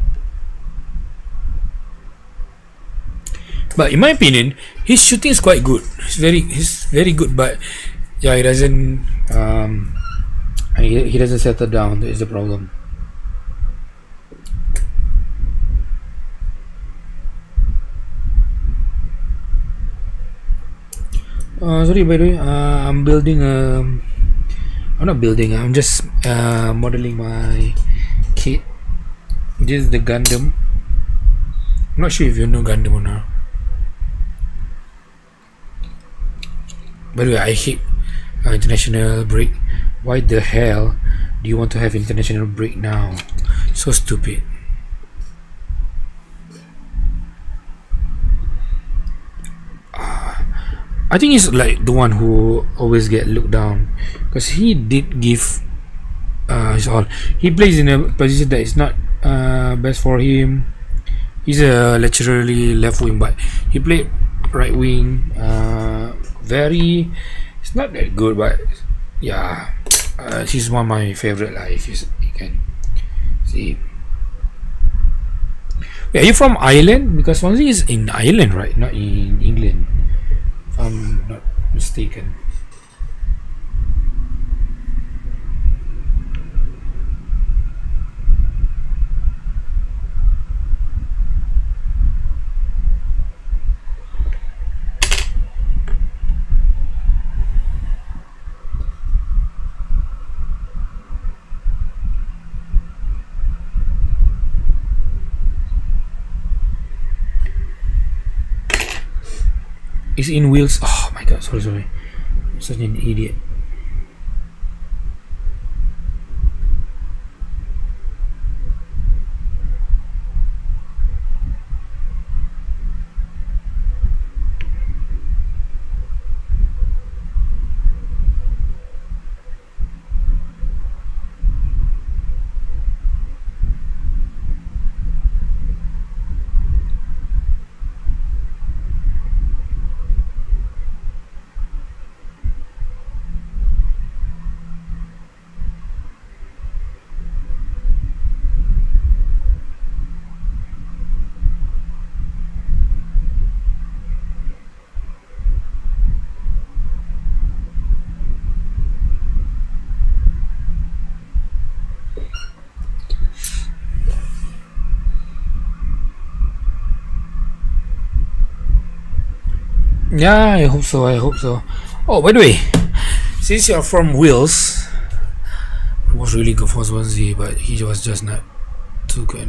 But in my opinion, his shooting is quite good. He's very good, but yeah, he doesn't he doesn't settle down. That is the problem. Sorry, by the way, I'm building I'm not building, I'm just modeling my kit. This is the Gundam. I'm not sure if you know Gundam or not. By the way, I hate international break. Why the hell do you want to have international break now? So stupid. I think he's like the one who always get looked down because he did give his all. He plays in a position that is not best for him. He's a laterally left wing, but he played right wing. Very, it's not that good, but yeah, he's one of my favorite. If you can see. Wait, are you from Ireland? Because Swansea is in Ireland, right? Not in England. I'm not mistaken. It's in Wales. Oh my god, sorry. I'm such an idiot. Yeah, I hope so. Oh, by the way, since you're from Wales, it was really good for Swansea, but he was just not too good.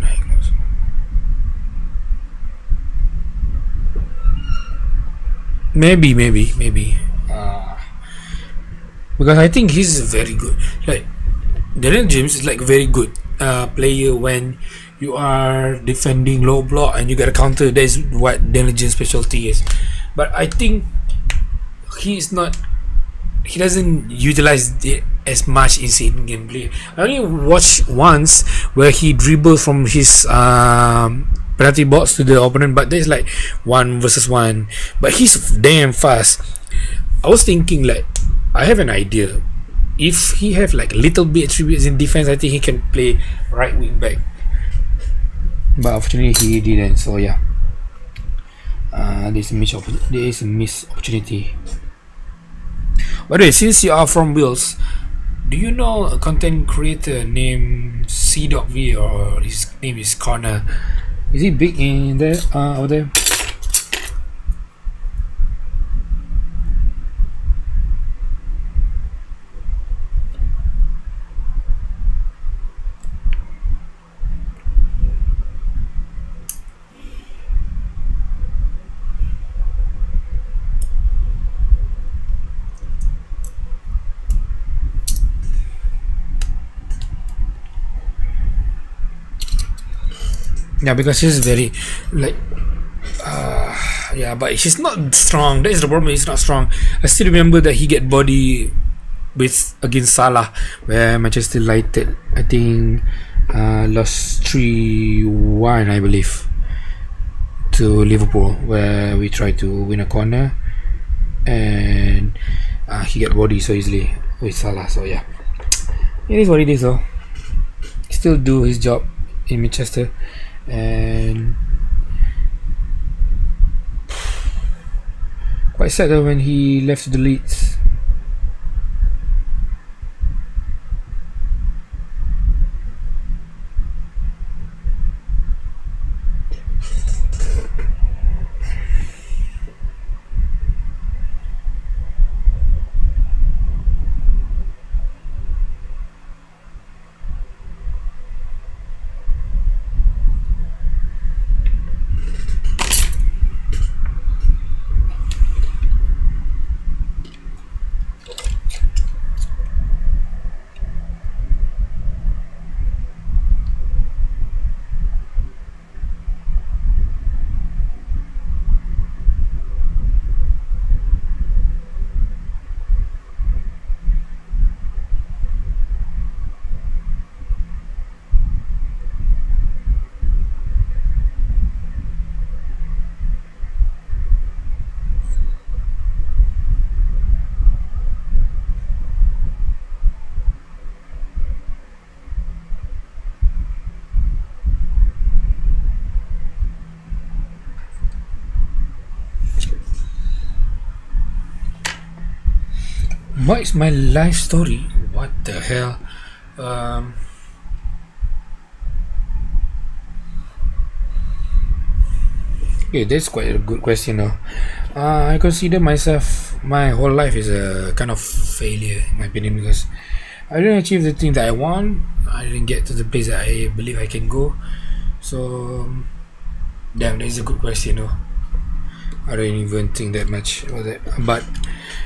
Maybe. Because I think he's very good. Like Daniel James is like very good player when you are defending low block and you get a counter. That is what Daniel James' specialty is. But I think he doesn't utilize it as much in gameplay. I only watched once where he dribbled from his penalty box to the opponent, but there's like 1 versus 1. But he's damn fast. I was thinking like, I have an idea. If he have like little bit attributes in defense, I think he can play right wing back. But unfortunately he didn't. So yeah. There's a missed opportunity. By the way, since you are from Wales, do you know a content creator named C.V or his name is Connor? Is he big in there over there? Yeah, because she's very like yeah, but she's not strong. That is the problem. He's not strong. I still remember that he get body with against Salah, where Manchester United, I think, lost 3-1, I believe, to Liverpool, where we tried to win a corner, and he get body so easily with Salah. So yeah, it is what it is though. Still do his job in Manchester, and quite sad though when he left the Leeds. What is my life story? What the hell? Okay, that's quite a good question though. I consider myself, my whole life is a kind of failure in my opinion, because I didn't achieve the thing that I want. I didn't get to the place that I believe I can go. So, damn, that is a good question though. I don't even think that much about that. But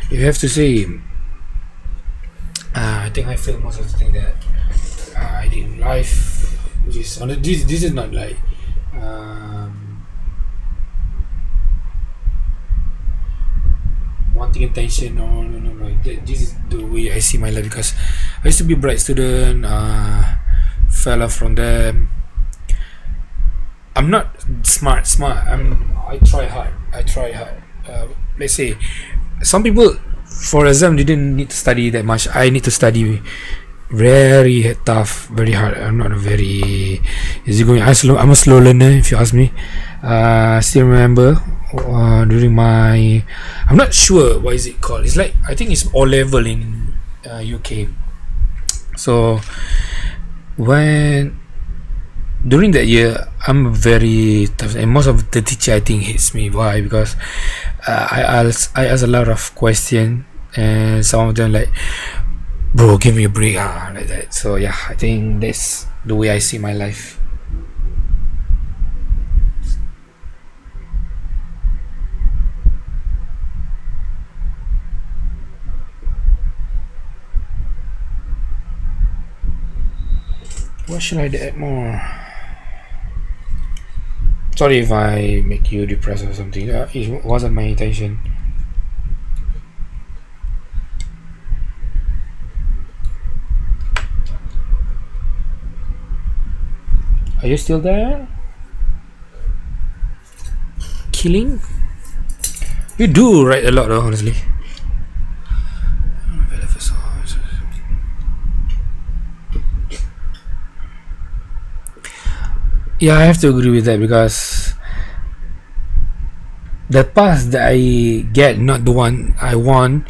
if you have to say, I think I failed most of the thing that I did in life, which is on this is not like wanting attention or no. This is the way I see my life, because I used to be a bright student, fell off from them. I'm not smart. I try hard. Let's say some people for exam didn't need to study that much. I need to study very tough, very hard. I'm not a very easygoing. I'm a slow learner, if you ask me. Still remember during my, I'm not sure what is it called. It's like, I think it's O level in UK. So when during that year, I'm very tough, and most of the teacher I think hates me. Why? Because I ask a lot of questions, and some of them like, bro, give me a break, like that. So yeah, I think that's the way I see my life. What should I add more? Sorry if I make you depressed or something. It wasn't my intention. Are you still there? Killing? You do write a lot though, honestly. Yeah, I have to agree with that, because the path that I get, not the one I want.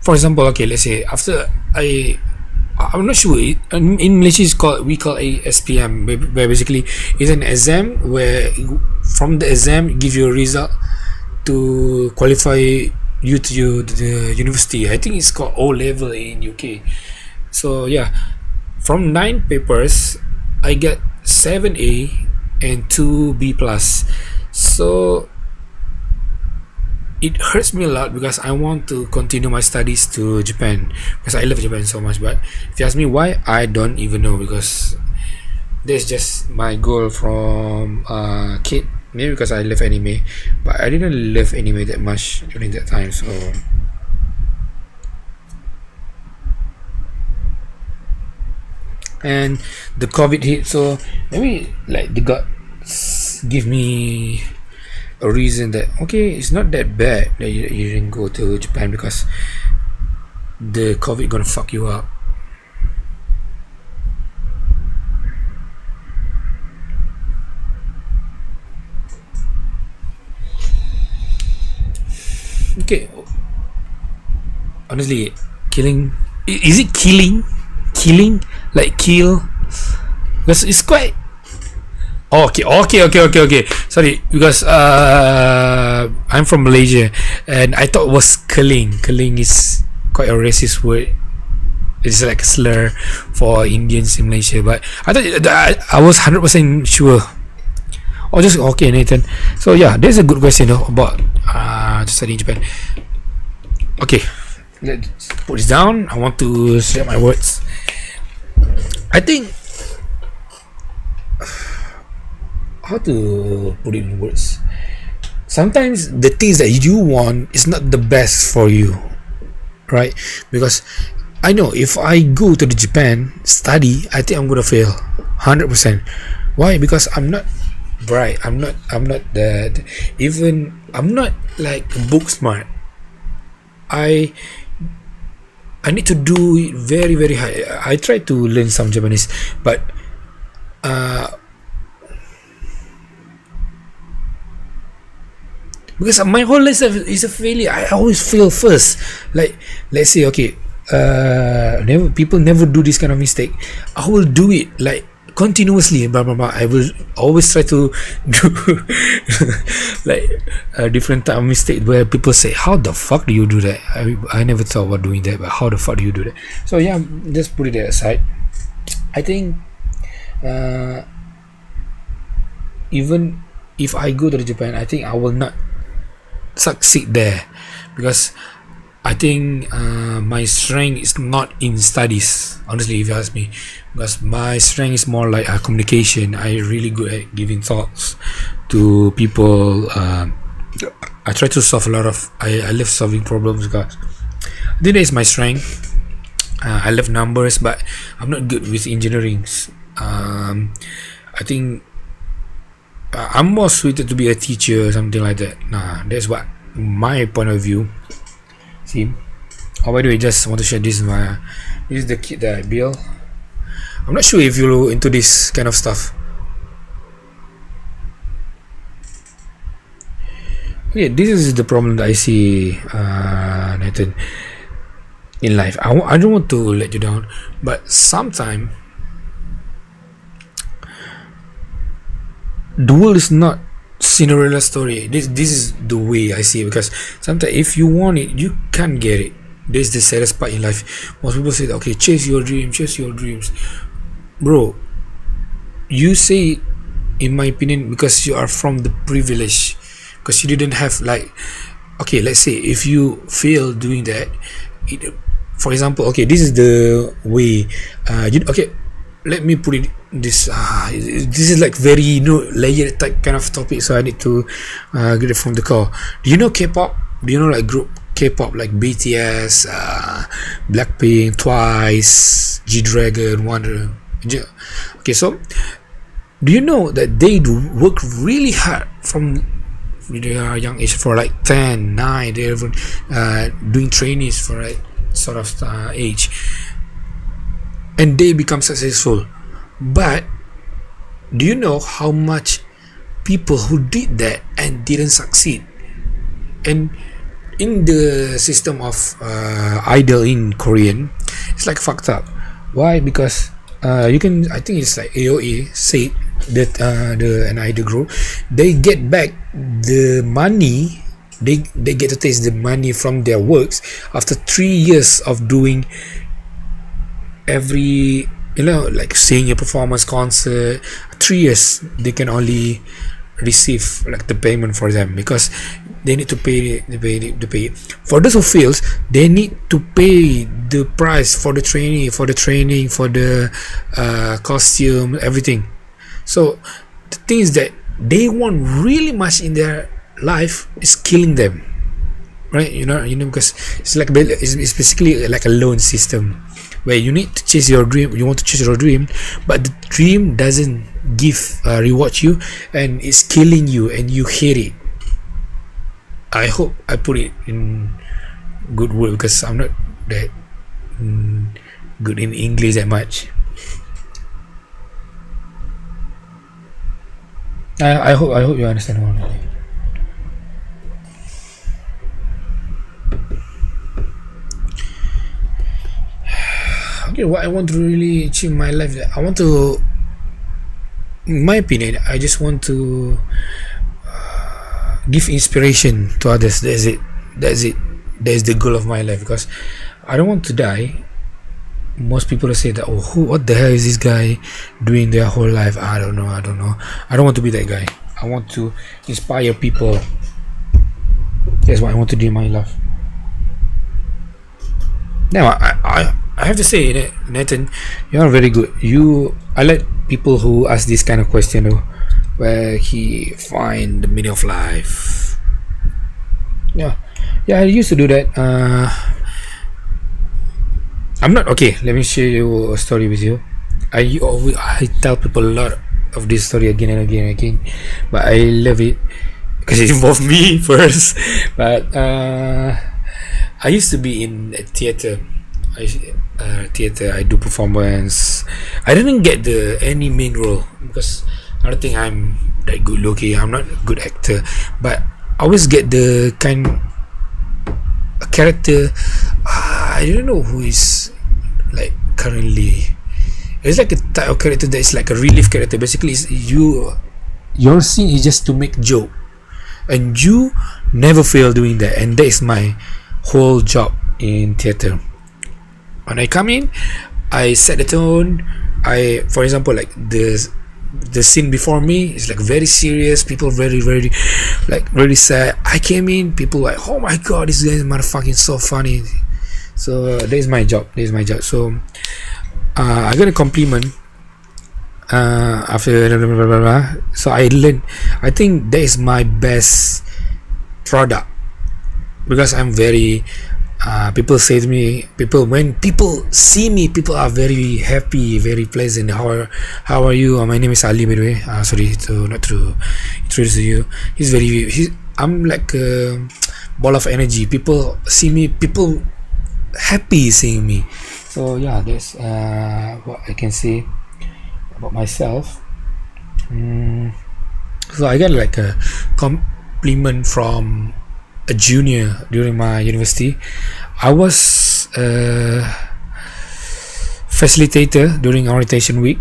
For example, okay, let's say after I'm not sure. In Malaysia, we call a SPM, where basically it's an exam where from the exam give you a result to qualify you to the university. I think it's called O level in UK. So yeah, from 9 papers, I get 7A and 2B plus. So it hurts me a lot, because I want to continue my studies to Japan, because I love Japan so much. But if you ask me why, I don't even know, because That's just my goal from kid. Maybe because I love anime, but I didn't love anime that much during that time. So and the COVID hit, so maybe like they got give me a reason that okay, it's not that bad that you didn't go to Japan because the COVID gonna fuck you up. Okay, honestly, killing is it killing like kill? Because it's quite okay. Sorry, because I'm from Malaysia and I thought it was killing. Killing is quite a racist word. It's like a slur for Indians in Malaysia, but I thought I was 100% sure. Oh, just okay, Nathan. So yeah, there's a good question about to study in Japan. Okay, let's put this down. I want to share my words. I think how to put it in words. Sometimes the things that you want is not the best for you, right? Because I know if I go to the Japan study, I think I'm gonna fail 100%. Why? Because I'm not bright. I'm not that. Even I'm not like book smart. I need to do it very very hard. I try to learn some Japanese, but because my whole life is a failure. I always fail first. Like let's say okay, people never do this kind of mistake. I will do it like continuously, blah blah blah. I will always try to do like a different type of mistake where people say, how the fuck do you do that? I never thought about doing that, but how the fuck do you do that? So yeah, just put it aside. I think even if I go to Japan, I think I will not succeed there because I think my strength is not in studies, honestly, if you ask me, because my strength is more like communication. I really good at giving thoughts to people. I try to solve a lot of I love solving problems because I think that is my strength. I love numbers, but I'm not good with engineering. I think I'm more suited to be a teacher or something like that. Nah, that's what my point of view. See, oh by the way, just want to share this. This is the kit that I built. I'm not sure if you're into this kind of stuff. Okay, this is the problem that I see, Nathan, in life. I don't want to let you down, but sometimes the world is not Cinderella story. This is the way I see it, because sometimes if you want it, you can't get it. This is the saddest part in life. Most people say, okay, chase your dreams, bro. You say it, in my opinion, because you are from the privilege, because you didn't have like, okay, let's say if you fail doing that, for example, okay, this is the way. Okay, let me put it this is like very layered type kind of topic, so I need to get it from the core. Do you know K-pop? Do you know like group K-pop like BTS, Blackpink, Twice, G-Dragon, Wonder? Okay, so do you know that they do work really hard from their young age, for like 10, 9, they're even doing trainees for like sort of age, and they become successful. But do you know how much people who did that and didn't succeed? And in the system of idol in Korean, it's like fucked up. Why? Because you can, I think it's like AOA said that an idol group, they get back the money, they get to taste the money from their works after 3 years of doing every, like seeing a performance concert. 3 years they can only receive like the payment for them, because they need to pay for those who fails. They need to pay the price for the training, for the costume, everything. So the thing is that they want really much in their life is killing them, right? Because it's like it's basically like a loan system where you need to chase your dream. You want to chase your dream, but the dream doesn't give reward you, and it's killing you, and you hate it. I hope I put it in good word, because I'm not that good in English that much. I hope you understand what I'm saying. Okay, what I want to really achieve in my life, I want to, in my opinion, I just want to give inspiration to others. That's it. That's the goal of my life, because I don't want to die. Most people say that, oh, what the hell is this guy doing their whole life? I don't know. I don't want to be that guy. I want to inspire people. That's what I want to do in my life. Now, I have to say, Nathan, you are very good. I like people who ask this kind of question, though, where he find the meaning of life. Yeah, I used to do that. I'm not okay. Let me share you a story with you. I tell people a lot of this story again and again and again, but I love it because it involved me first. But I used to be in a theater. I do performance. I didn't get any main role because I don't think I'm that good looking. I'm not a good actor, but I always get the a character. I don't know who is like currently. It's like a type of character that is like a relief character. Basically, your scene is just to make joke, and you never fail doing that. And that is my whole job in theater. When I come in, I set the tone. For example, like the scene before me is like very serious. People very really sad. I came in, people like, oh my god, this guy is motherfucking so funny. So that is my job. So I got a compliment after blah, blah, blah. So I learned. I think that is my best product, because I'm very people say to me, when people see me, people are very happy, very pleasant. How are you? My name is Ali, by the way. Sorry not to introduce you. I'm like a ball of energy. People see me, people happy seeing me. So yeah, that's what I can say about myself. So I got like a compliment from a junior during my university. I was a facilitator during orientation week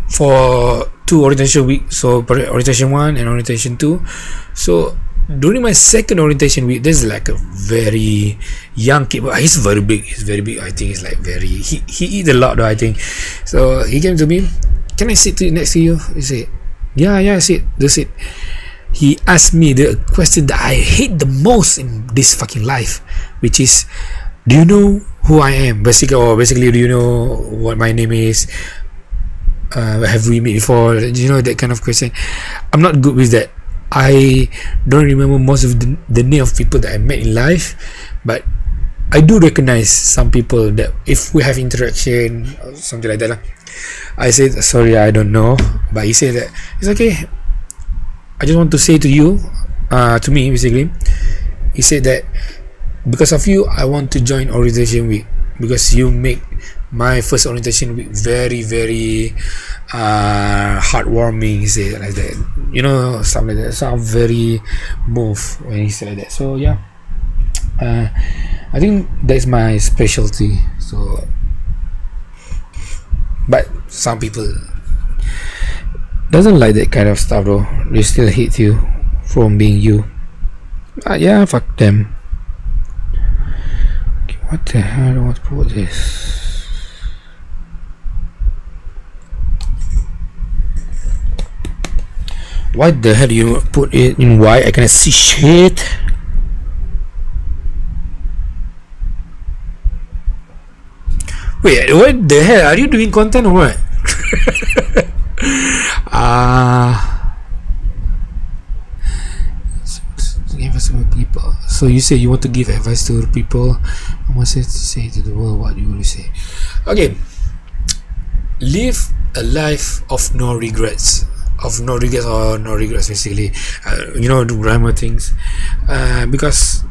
for 2 orientation weeks, so orientation 1 and orientation 2. So during my second orientation week, there's like a very young kid, but he's very big. I think he's like he eat a lot though, I think. So he came to me, can I sit next to you? He said, yeah, sit, that's it. He asked me the question that I hate the most in this fucking life, which is, do you know who I am? Basically, do you know what my name is? Have we met before? You know, that kind of question. I'm not good with that. I don't remember most of the name of people that I met in life, but I do recognize some people that if we have interaction or something like that. I said, sorry, I don't know, but he said that it's okay. I just want to say to you, to me basically, he said that because of you, I want to join orientation week, because you make my first orientation week very heartwarming. He said like that, you know, something like that. So I'm very moved when he said like that. So yeah, I think that's my specialty. So, but some people doesn't like that kind of stuff though. They still hate you from being you. Yeah, fuck them. Okay, what the hell? I don't want to put this. Why the hell you put it in white? I cannot see shit. Wait, what the hell? Are you doing content or what? Give us some people. So you say you want to give advice to people. I want to say to the world what you will say. Okay. Live a life of no regrets. Of no regrets or no regrets, basically. Do grammar things. Because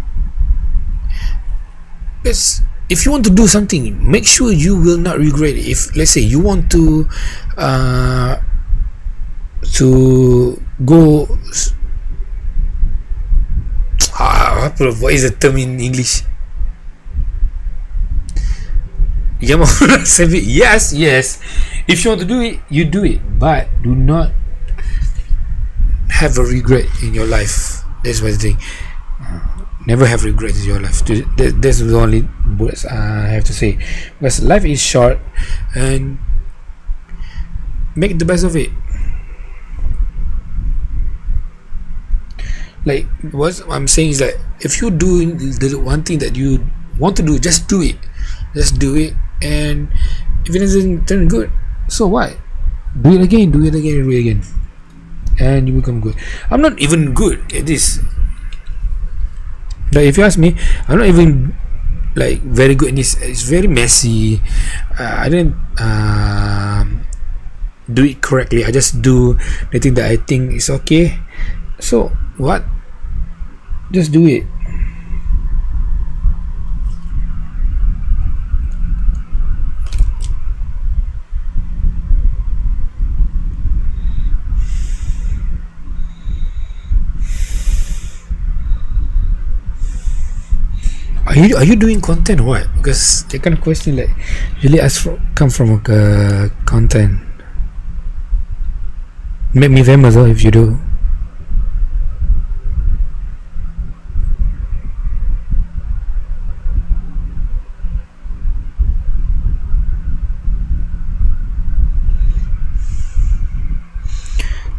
it's, if you want to do something, make sure you will not regret it. If let's say you want to go what is the term in English? Yes, if you want to do it, you do it, but do not have a regret in your life. That's my thing. Never have regrets in your life. That's the only words I have to say, because life is short and make the best of it. Like what I'm saying is that if you do the one thing that you want to do, just do it, and if it doesn't turn good, so what? Do it again, and you become good. I'm not even good at this. But if you ask me, I'm not even like very good in this. It's very messy. I didn't do it correctly. I just do the thing that I think is okay. So what? Just do it. Are you doing content or what? Because that kind of question like usually come from content. Make me famous though if you do.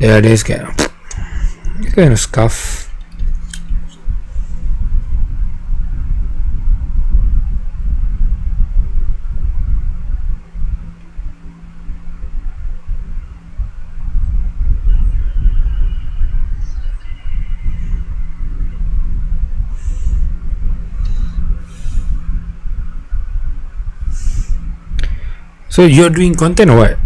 Yeah, this kind of scuff. So you're doing content or what?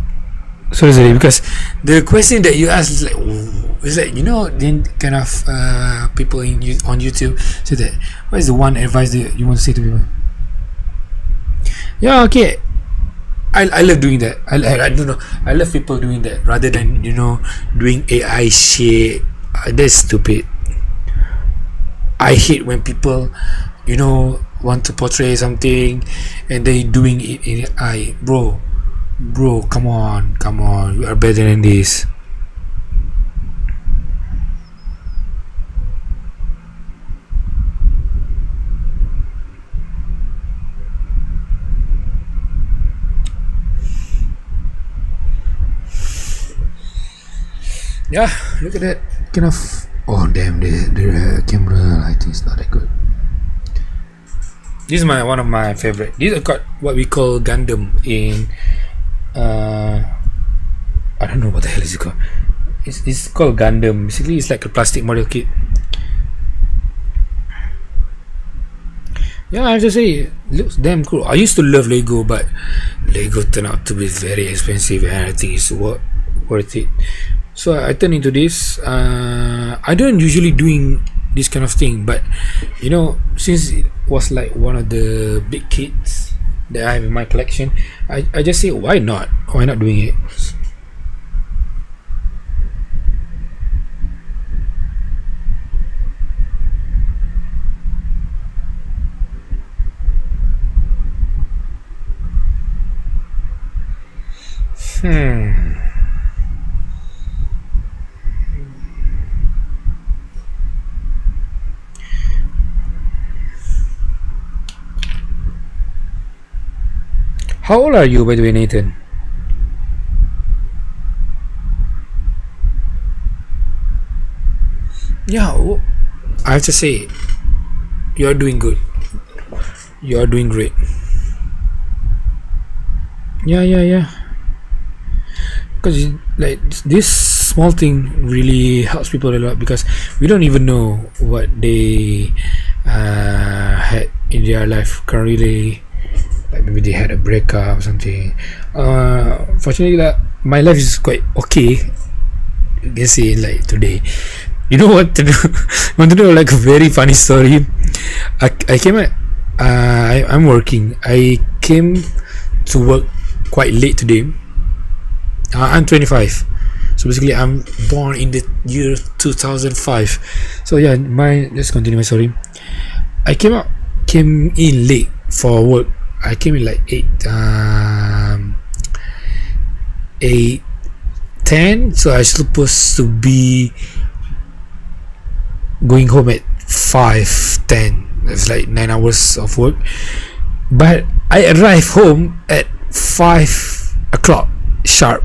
Sorry, because the question that you asked is like, then kind of people on YouTube say that, what is the one advice that you want to say to people? Yeah, okay. I love doing that. I don't know. I love people doing that rather than doing AI shit. That's stupid. I hate when people want to portray something and they doing it in AI. Bro, come on, you are better than this. Yeah, look at that kind of. Oh damn, the camera I think is not that good. This is one of my favorite. These are got what we call Gundam in I don't know what the hell is it called. It's called Gundam. Basically it's like a plastic model kit. Yeah, I have to say it looks damn cool. I used to love Lego, but Lego turned out to be very expensive and I think it's worth it. So I turned into this. I don't usually doing this kind of thing, but since it was like one of the big kits that I have in my collection, I just say why not doing it. How old are you, by the way, Nathan? Yeah, I have to say, you are doing good. You are doing great. Yeah. Because like this small thing really helps people a lot, because we don't even know what they had in their life currently. Like maybe they had a breakup or something. Fortunately, that my life is quite okay. You can say like today. You know what to do? Want to know like a very funny story? I came at I'm working. I came to work quite late today. I'm 25, so basically I'm born in the year 2005. So yeah, let's continue my story. I came in late for work. I came in like 8:10. So I supposed to be going home at 5:10. That's like 9 hours of work. But I arrived home at 5 o'clock sharp,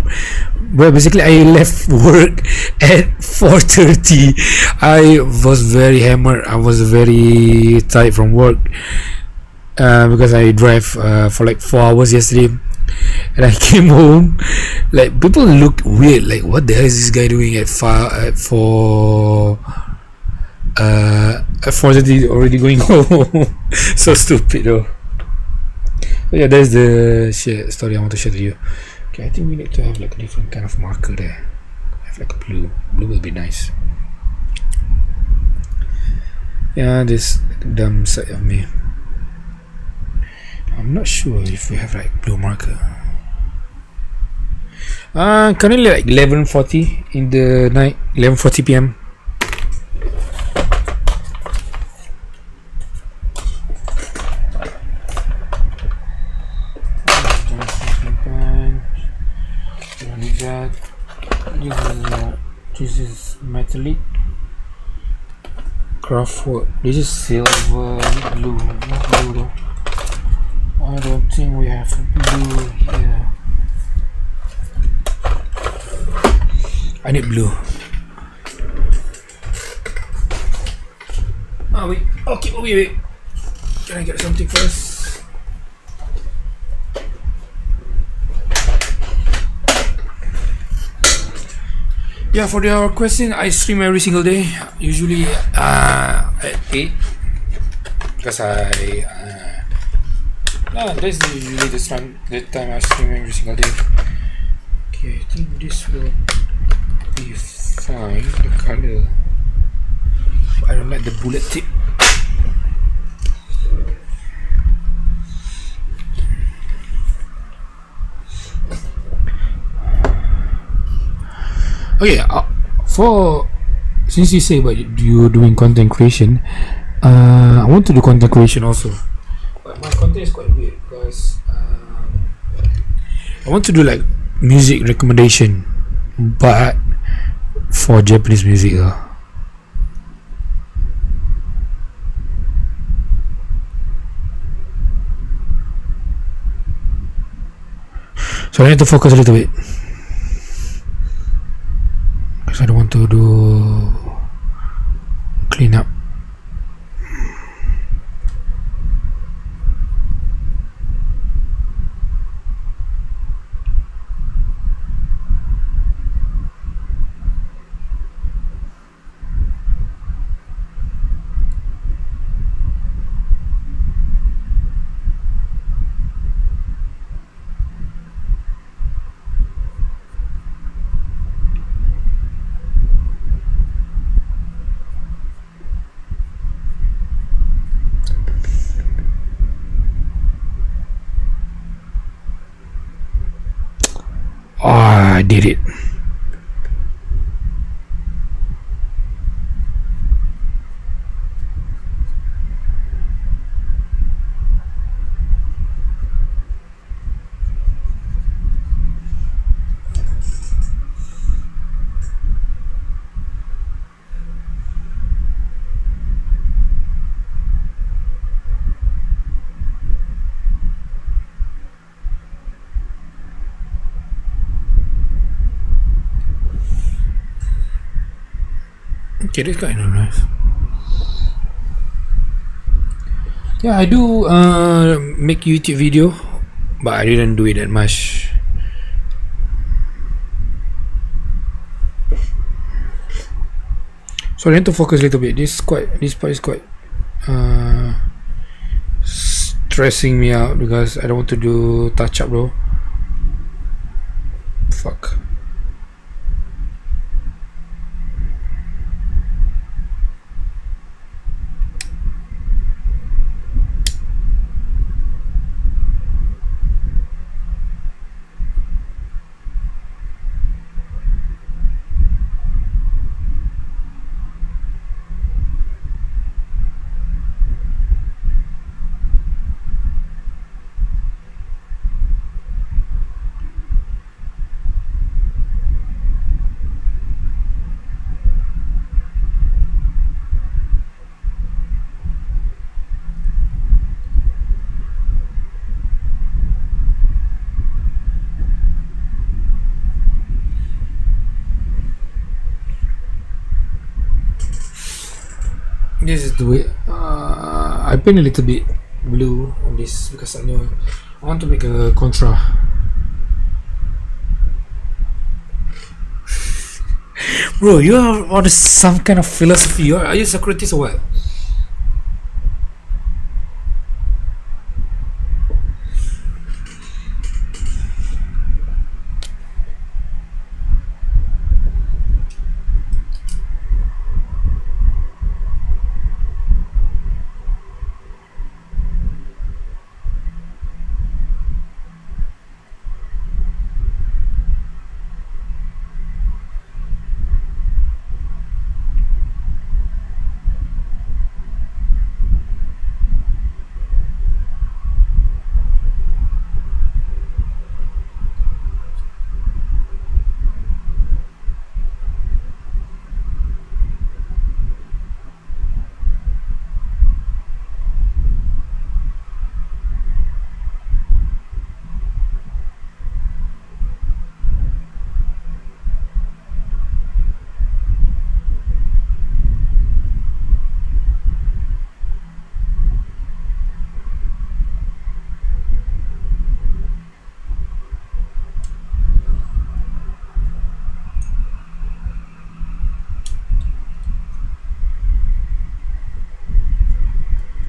where basically I left work at 4:30. I was very hammered. I was very tired from work, because I drive for like 4 hours yesterday, and I came home. Like people look weird. Like what the hell is this guy doing at 4:30 already going home? So stupid though. But yeah, that's the story I want to share to you. Okay, I think we need to have like a different kind of marker there. Have like a blue. Blue will be nice. Yeah, this dumb side of me. I'm not sure if we have like blue marker. Currently like 11:40 in the night. 11:40 p.m. That this is metallic craft work. This is silver, blue, not blue though. I don't think we have blue here. I need blue. Wait. Okay, wait. Can I get something first? Yeah, for your question, I stream every single day. Usually at 8, because that's usually the time I stream every single day. Okay, I think this will be fine. The color, I don't like the bullet tip. Okay, since you say about you doing content creation, I want to do content creation also, but my content is quite weird because I want to do like music recommendation, but for Japanese music. So I need to focus a little bit. I don't want to do clean up. I did it. Okay, this kind of nice. Yeah, I do make YouTube video, but I didn't do it that much. So I need to focus a little bit. This part is quite stressing me out because I don't want to do touch up though. Fuck. This is the way I paint a little bit blue on this because I know I want to make a contra. Bro, you are on some kind of philosophy. Are you Socrates or what?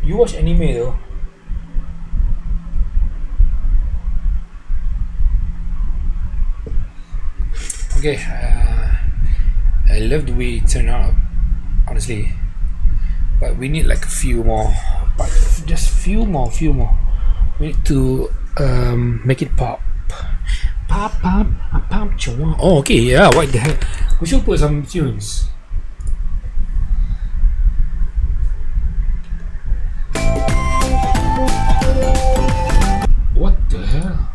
You watch anime though? Okay, I love the way it turned out, honestly. But we need like a few more, but just few more. We need to make it pop. Pop, chua. Oh, okay, yeah. What the hell? We should put some tunes. What the hell?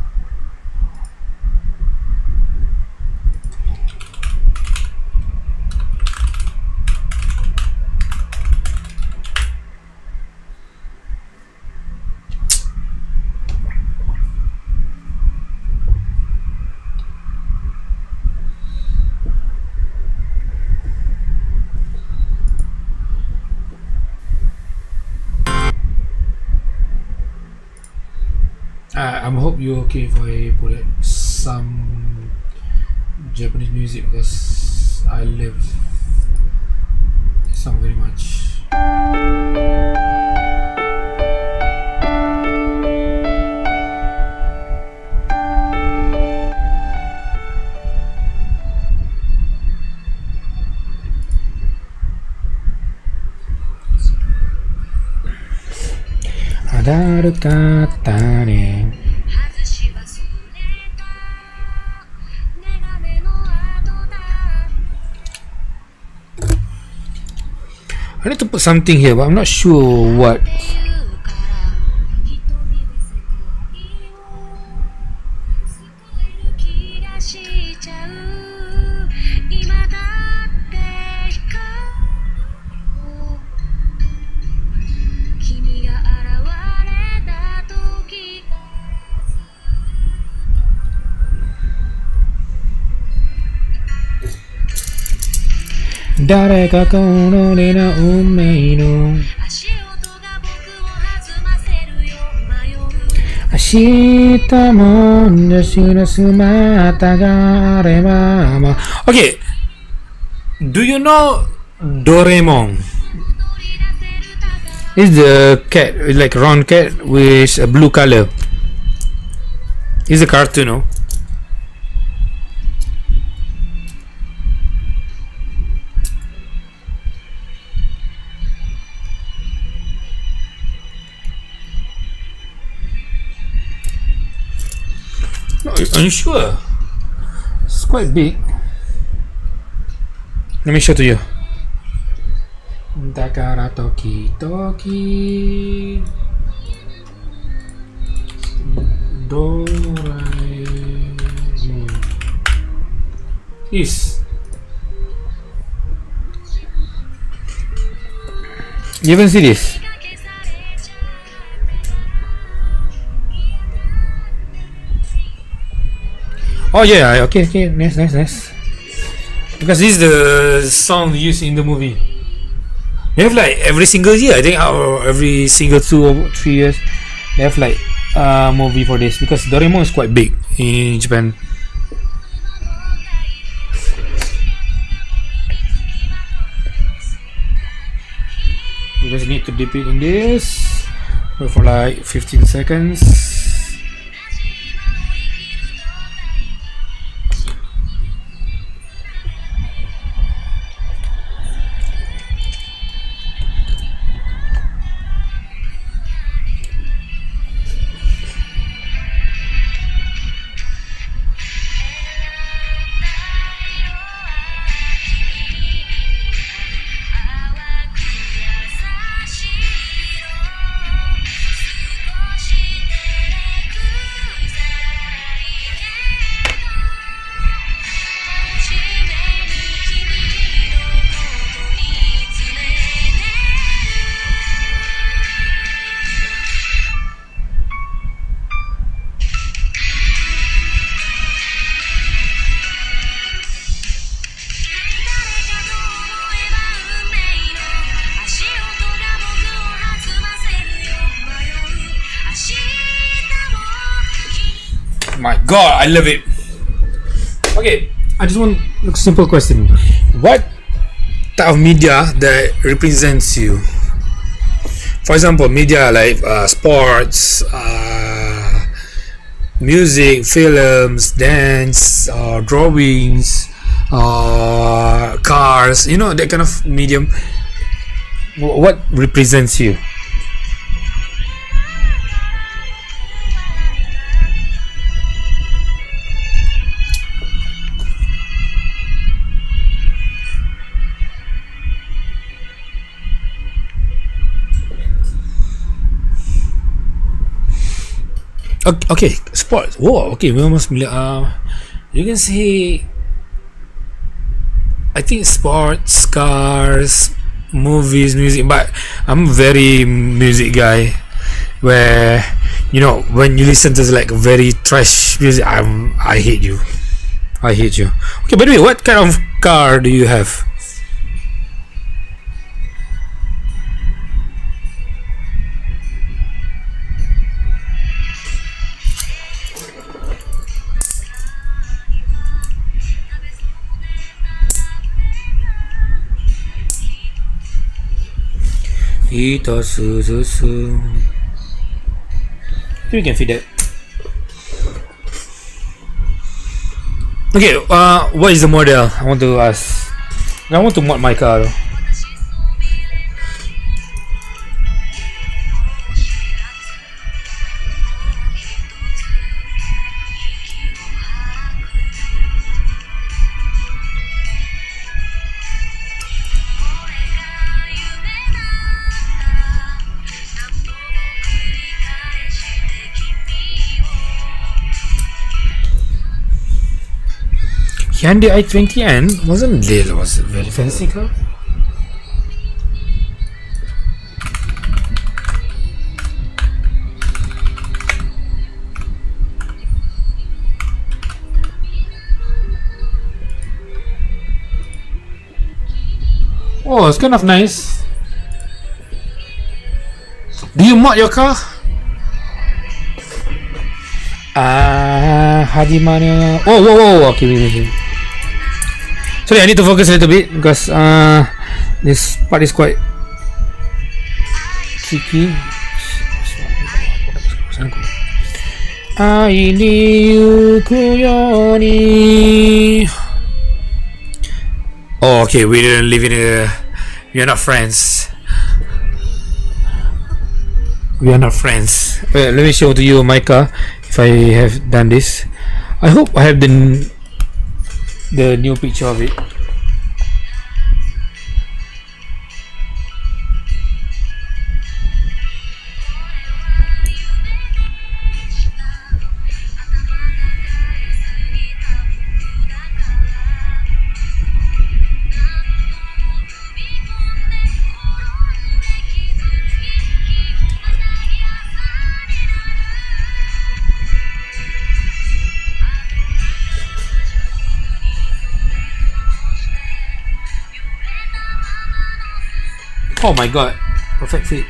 I hope you're okay if I put some Japanese music because I love this song very much. Adaru kata ne. I need to put something here, but I'm not sure what. 誰かこの俺の運命の足音が僕を弾ませるよ迷う明日も私の姿があればまあ Okay, do you know Doraemon? It's the cat, like round cat with a blue color. It's a cartoon, no? No, are you sure? It's quite big. Let me show to you. Dakara Toki Toki Doraemon. Yes. You haven't seen this? Oh yeah, okay, nice. Because this is the song used in the movie. They have like every single year, I think, or every single 2 or 3 years, they have like a movie for this because Doraemon is quite big in Japan. You just need to dip it in this, wait for like 15 seconds. My god, I love it. Okay, I just want a simple question. What type of media that represents you? For example, media like sports, music, films, dance, drawings, cars, you know, that kind of medium. What represents you? Okay, sports. Whoa, okay, we almost you can say I think sports, cars, movies, music, but I'm a very music guy where you know when you listen to like very trash music I hate you. Okay, by the way, what kind of car do you have? Ito suzusu. We can feed that. Okay, what is the model? I want to ask. I want to mod my car though. Hyundai i20N wasn't little, was it very fancy car? Oh, it's kind of nice. Do you mod your car? Hajimane. Oh, whoa. Okay, wait. Sorry, I need to focus a little bit because this part is quite tricky. Oh, okay, we didn't live in a. We are not friends. We are not friends. Wait, let me show to you my car. If I have done this, I hope I have the new picture of it. Oh my god, perfect fit.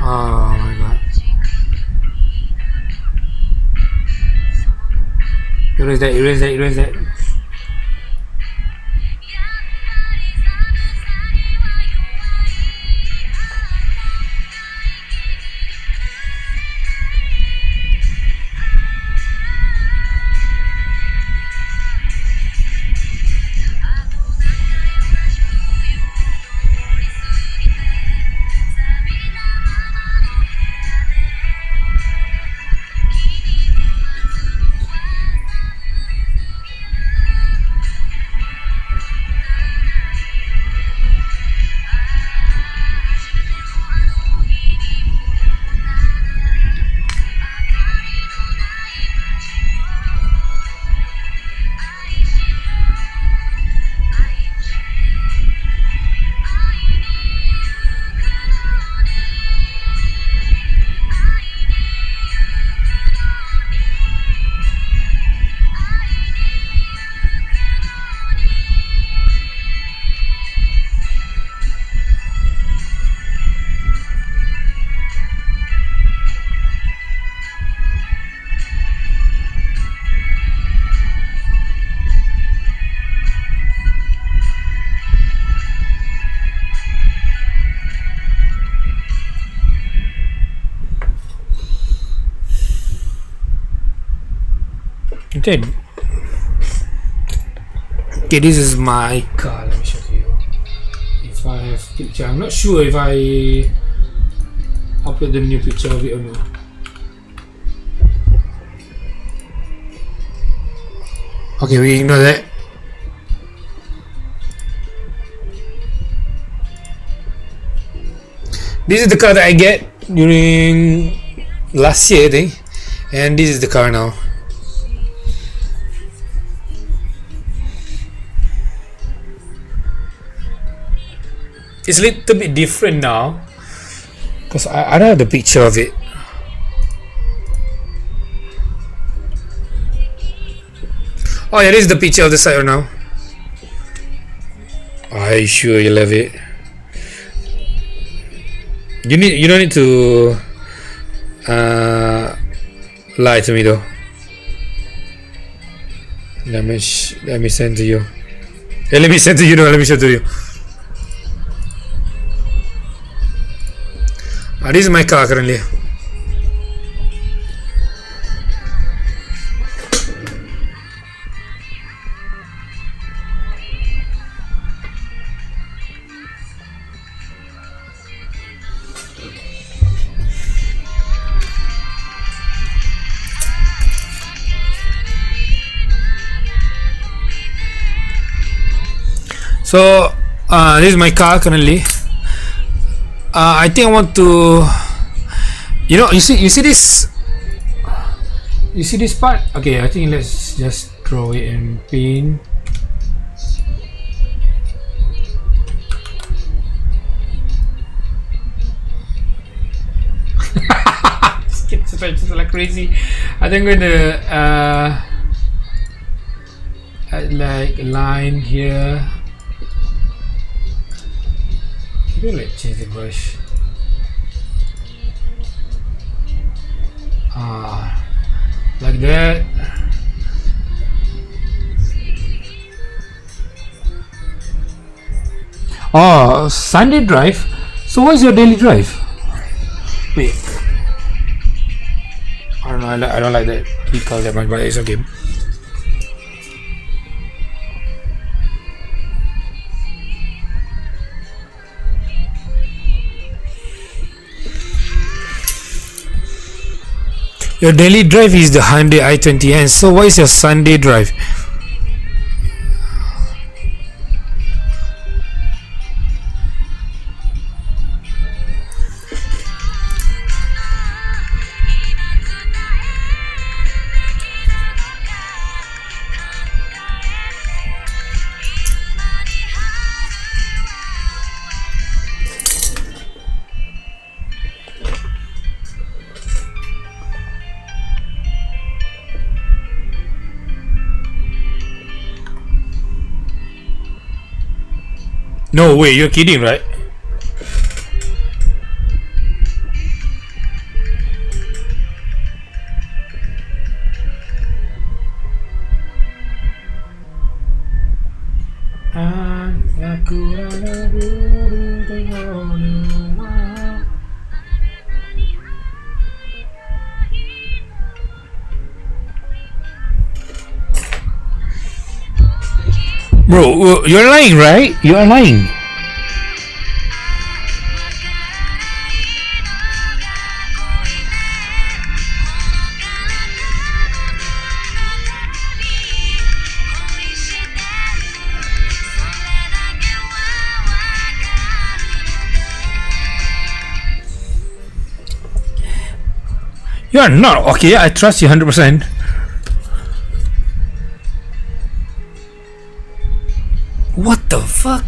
Oh my god. Erase that. Okay. Okay, this is my car. Let me show you. If I have picture, I'm not sure if I upload the new picture of it or no. Okay, we ignore that. This is the car that I get during last year, I think, and this is the car now. It's a little bit different now because I don't have the picture of it. Oh yeah, this is the picture of the side now. Are you sure you love it? You don't need to lie to me though. Let me send to you. Hey, let me send to you. No, let me show to you. This is my car currently. So this is my car currently. I think I want to, you see this, part. Okay, I think let's just draw it and paint. Stretches like crazy. I think I'm gonna add like a line here. Maybe like change the brush. Like that. Oh, Sunday drive. So what's your daily drive? Wait. I don't know. I don't like that detail that much, but it's okay. Your daily drive is the Hyundai i20N. So what is your Sunday drive? No way, you're kidding, right? Bro, you're lying, right? You are lying. You are not okay. I trust you 100%. What the fuck?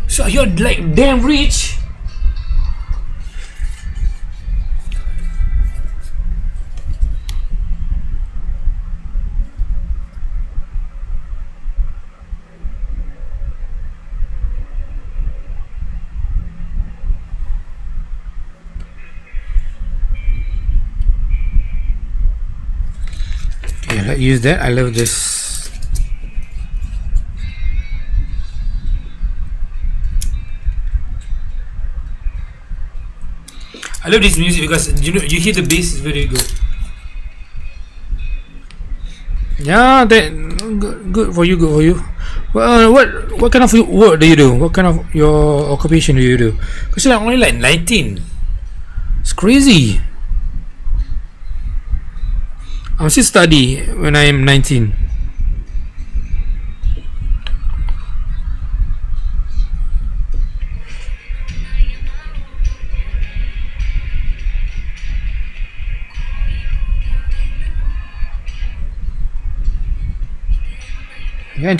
So you're like damn rich. Okay, let's use that. I love this. I love this music because you hear the bass is very good. Yeah, that good for you. Good for you. Well, what kind of work do you do? What kind of your occupation do you do? Because you're only like 19. It's crazy. I'm still study when I am 19. Yeah,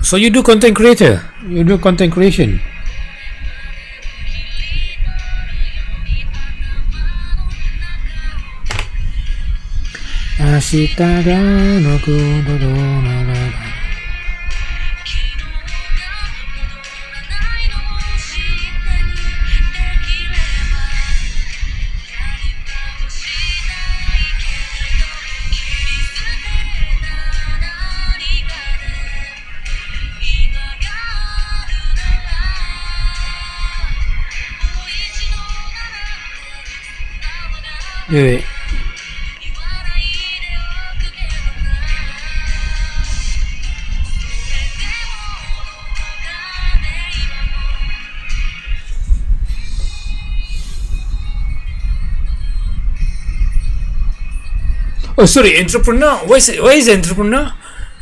so you do content creator. You do content creation. Wait. Oh, sorry, entrepreneur. What is entrepreneur?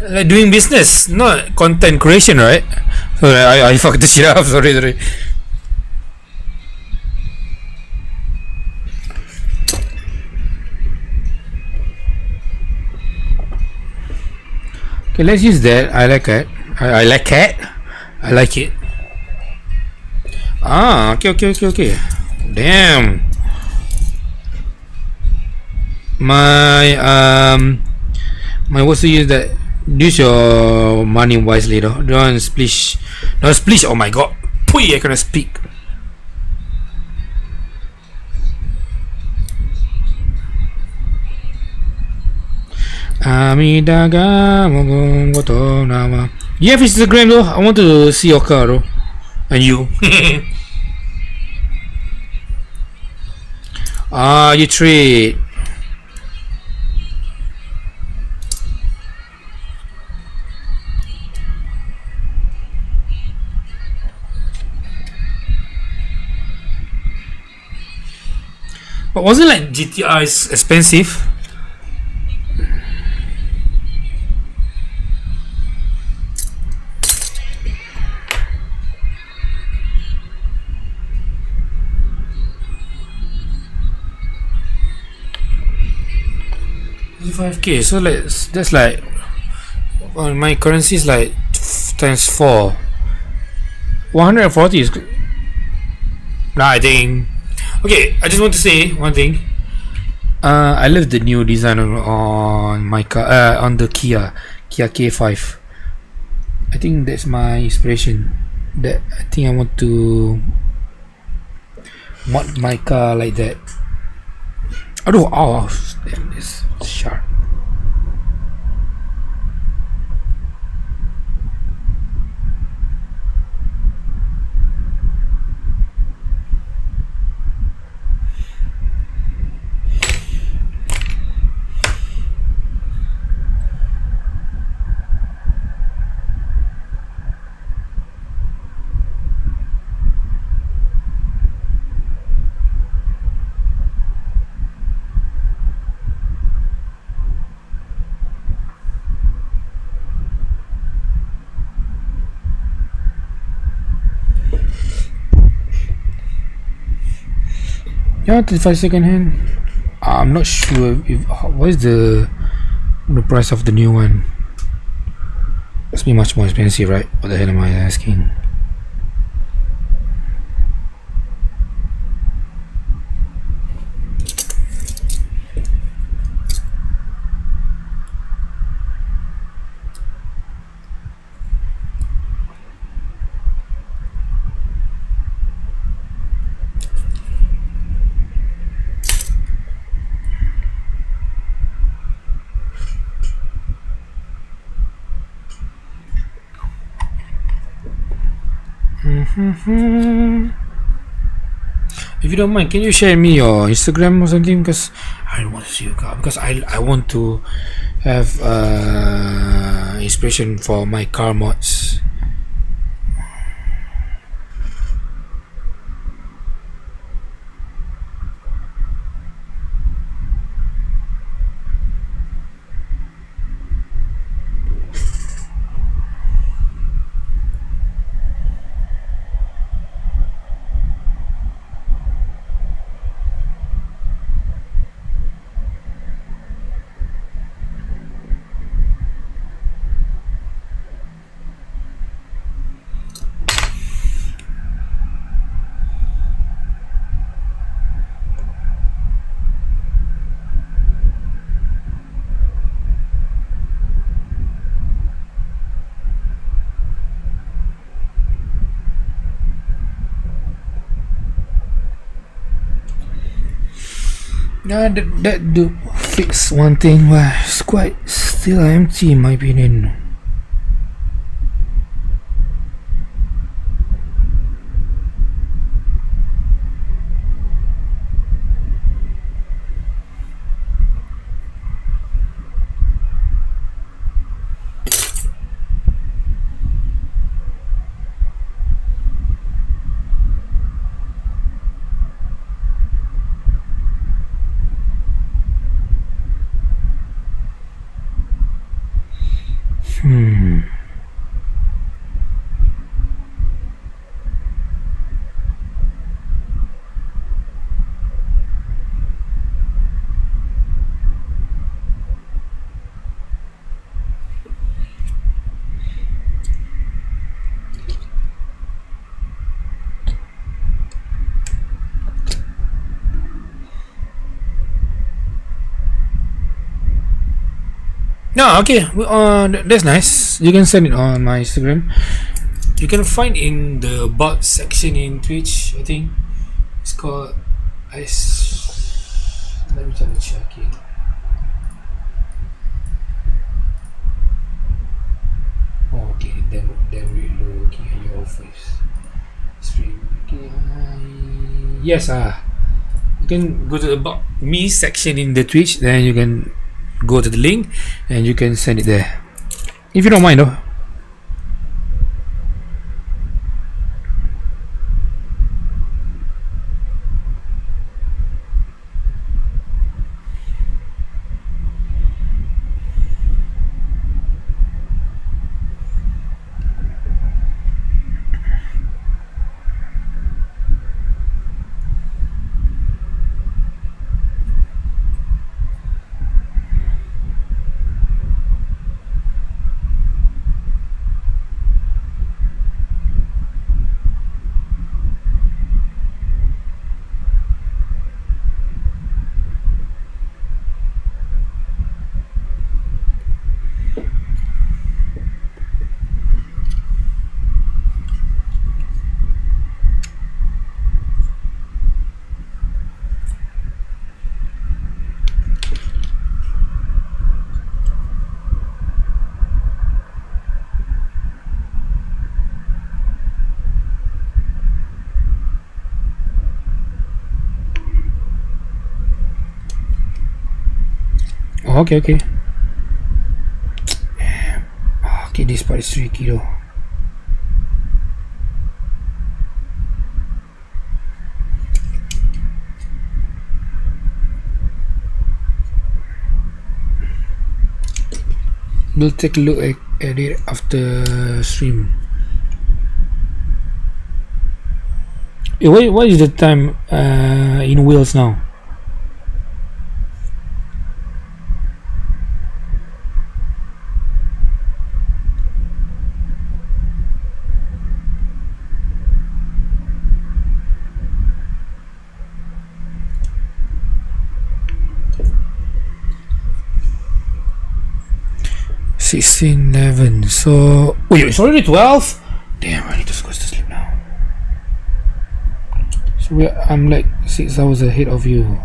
Like doing business, not content creation, right? Sorry, I fucked the shit up. Sorry. Okay, let's use that. I like it. I like it. I like it. Ah, okay. Damn. My what's to use that? Use your money wisely, though. Don't splish. Oh my god. Pui, I cannot speak. Amidaga mogong goto nama. You have Instagram though? I want to see your car though. And you. You trade. But wasn't like GTR is expensive? $5K, so that's like my currency is like times 4. 140 is good. Nah, I think. Okay, I just want to say one thing. I love the new design on my car, on the Kia K5. I think that's my inspiration. That I think I want to mod my car like that. Oh, damn, this sharp. Yeah, 35 second hand. I'm not sure if what is the price of the new one. Must be much more expensive, right? What the hell am I asking? If you don't mind, can you share me your Instagram or something? Because I want to see your car. Because I want to have inspiration for my car mods. Yeah, that do fix one thing, but it's quite still empty in my opinion. No, okay. That's nice. You can send it on my Instagram. You can find in the bot section in Twitch. I think it's called. Let me try to check it. Oh, okay, then we looking at your face. Stream. Okay. Yes. You can go to the bot me section in the Twitch. Then you can go to the link and you can send it there. If you don't mind, though. Oh, okay, okay. Okay, this part is tricky though. We'll take a look at it after stream. What is the time in Wales now? Sixteen, 11. So wait, it's already 12. Damn, I need to go to sleep now. So I'm like 6 hours ahead of you.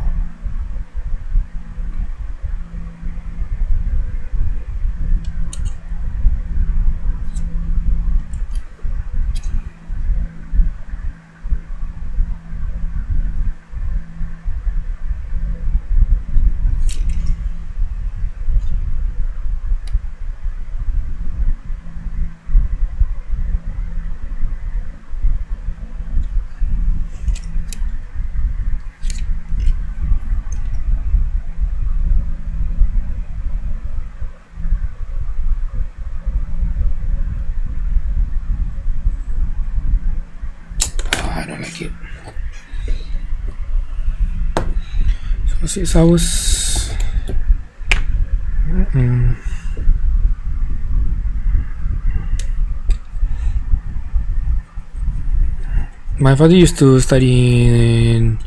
I don't like it. So 6 hours. My father used to study in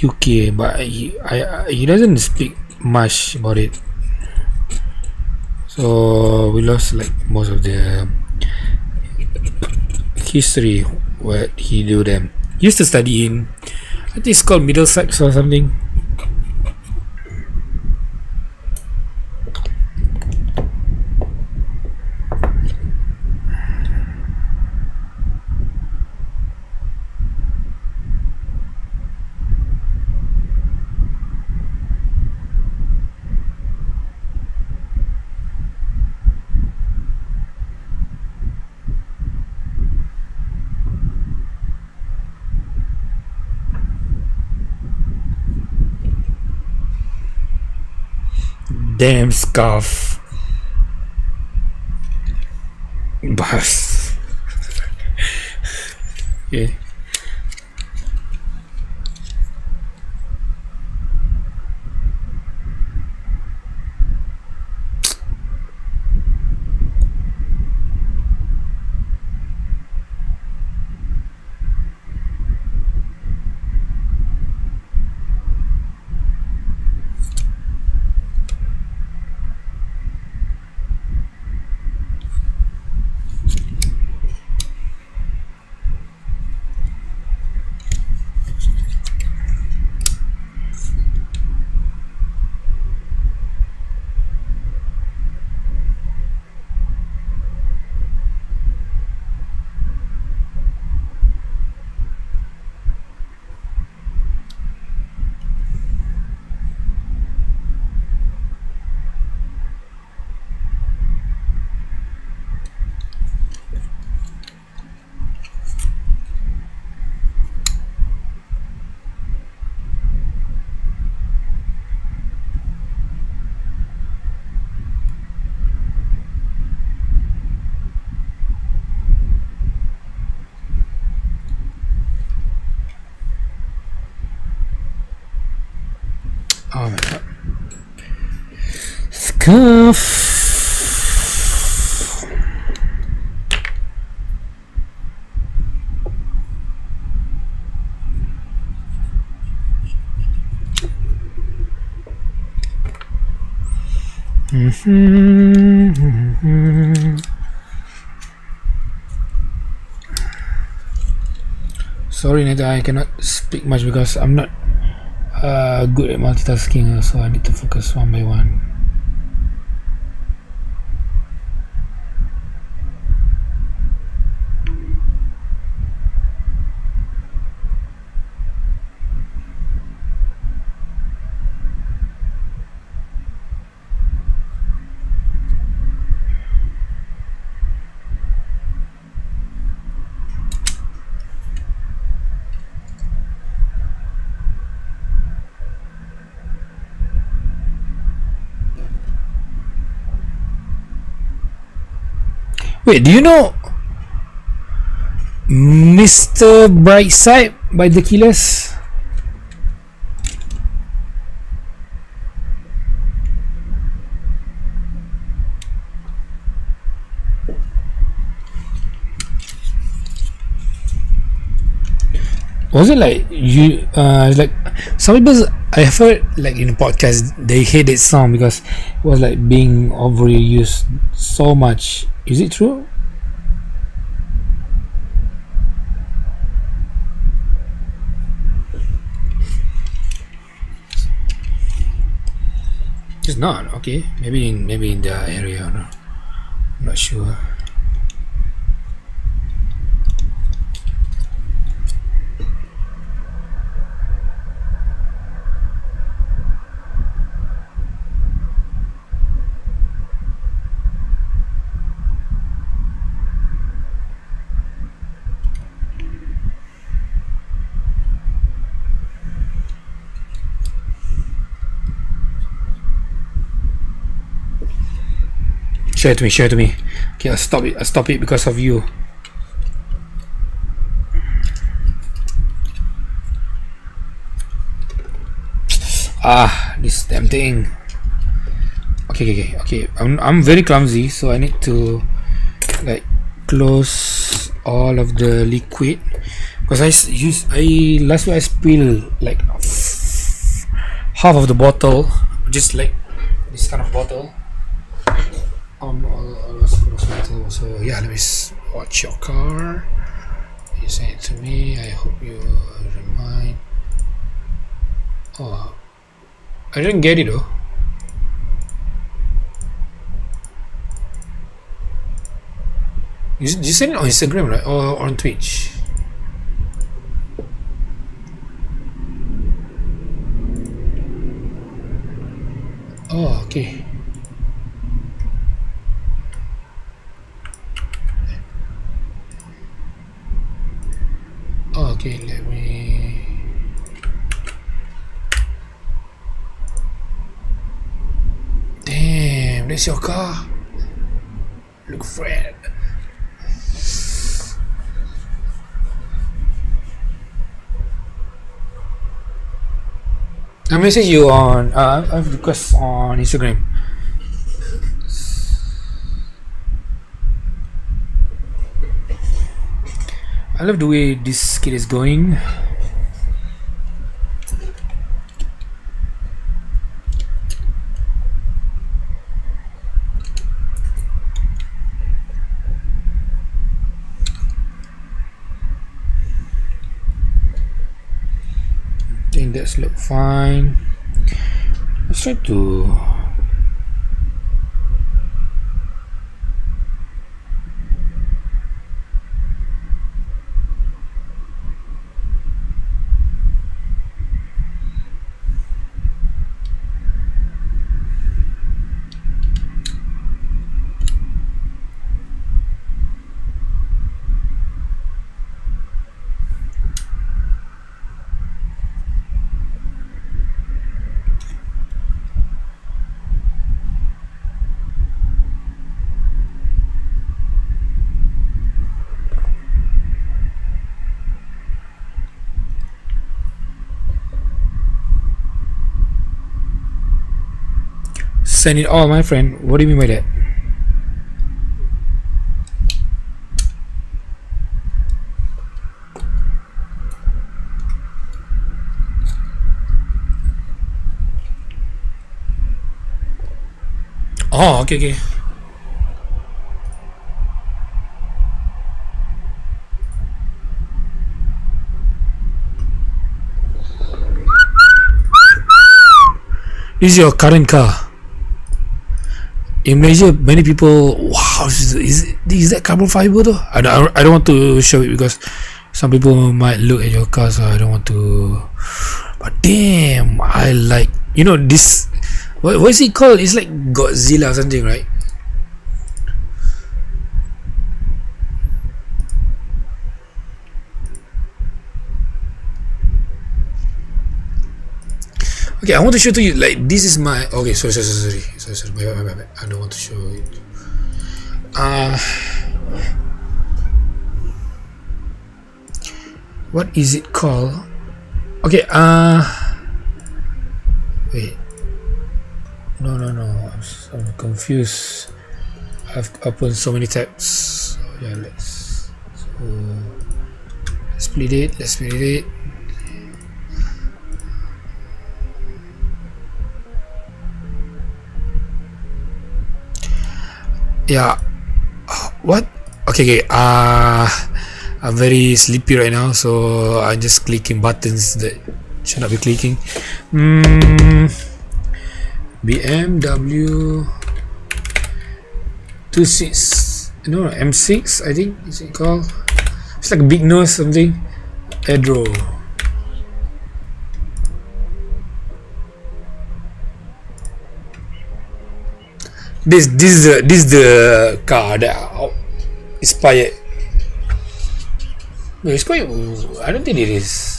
UK, but he doesn't speak much about it. So we lost like most of the history what he do them. He used to study in, I think it's called Middlesex or something. Damn scarf. Bus. Okay. Sorry, Neda, I cannot speak much because I'm not good at multitasking, so I need to focus one by one. Wait, do you know Mr. Brightside by the Killers? Was it like you like some people I heard like in the podcast they hate that song because it was like being overused so much. Is it true? It's not okay. Maybe in the area. No, I'm not sure. Share it to me. Okay, I'll stop it because of you. This damn thing. Okay. I'm very clumsy, so I need to like close all of the liquid because last week I spilled like half of the bottle, just like this kind of bottle. So yeah, let me watch your car. You send it to me. I hope you remind. Oh, I didn't get it though. You send it on Instagram, right, or on Twitch? Oh, okay. Okay, let me. Damn, that's your car. Look red. I message you on. I have request on Instagram. I love the way this kid is going. I think that's look fine. Let's try to. send it all, my friend. What do you mean by that? Oh, okay, okay. This is your current car. In Malaysia, many people, wow, is that carbon fiber though? I don't want to show it because some people might look at your car, so I don't want to. But damn, I like, you know, this. What is it called? It's like Godzilla or something, right? Okay, I want to show to you, like, this is my, okay, sorry, my bad. I don't want to show it. What is it called? Okay, wait. No, I'm confused. I've opened so many tabs. So yeah, let's split it. Yeah. What? Okay. I'm very sleepy right now, so I'm just clicking buttons that should not be clicking. BMW 26, no, M6, I think is it called? It's like a big nose something. Edro. This is the car that inspired. No, it's quite. I don't think it is.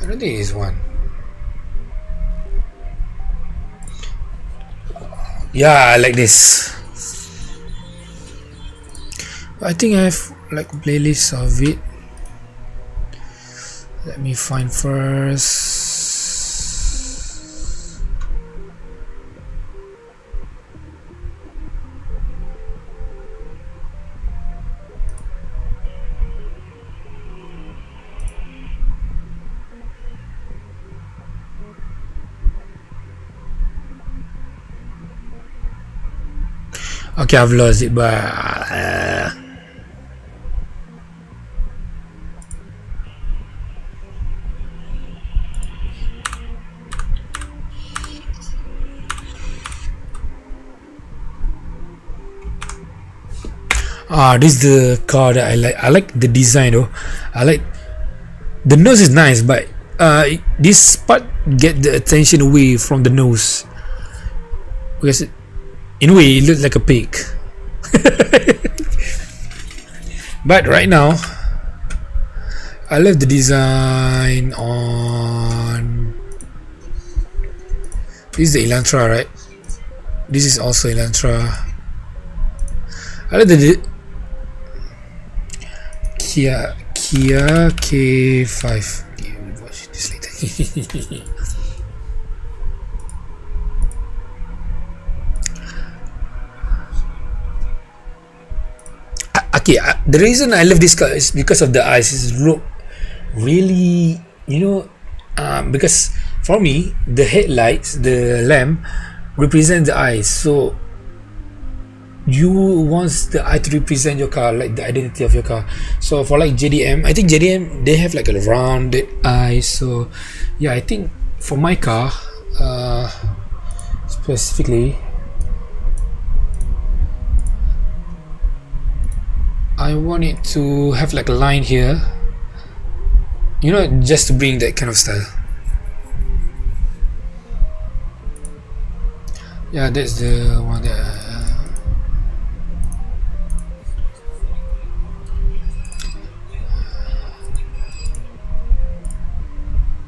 I don't think it is one. Yeah, I like this. I think I have like a playlist of it. Let me find first. Okay, I've lost it, but this is the car that I like. I like the design though. I like the nose is nice, but this part get the attention away from the nose because in a way it looks like a pig. But right now I love the design on this is the Elantra, right? This is also Elantra. I like the Kia K5. Okay, we'll watch this later. Okay, the reason I love this car is because of the eyes. It's really, you know, because for me the headlights, the lamp represent the eyes. So you want the eye to represent your car, like the identity of your car. So for like JDM, I think JDM they have like a rounded eye. So yeah, I think for my car specifically, I want it to have like a line here, you know, just to bring that kind of style. Yeah, that's the one that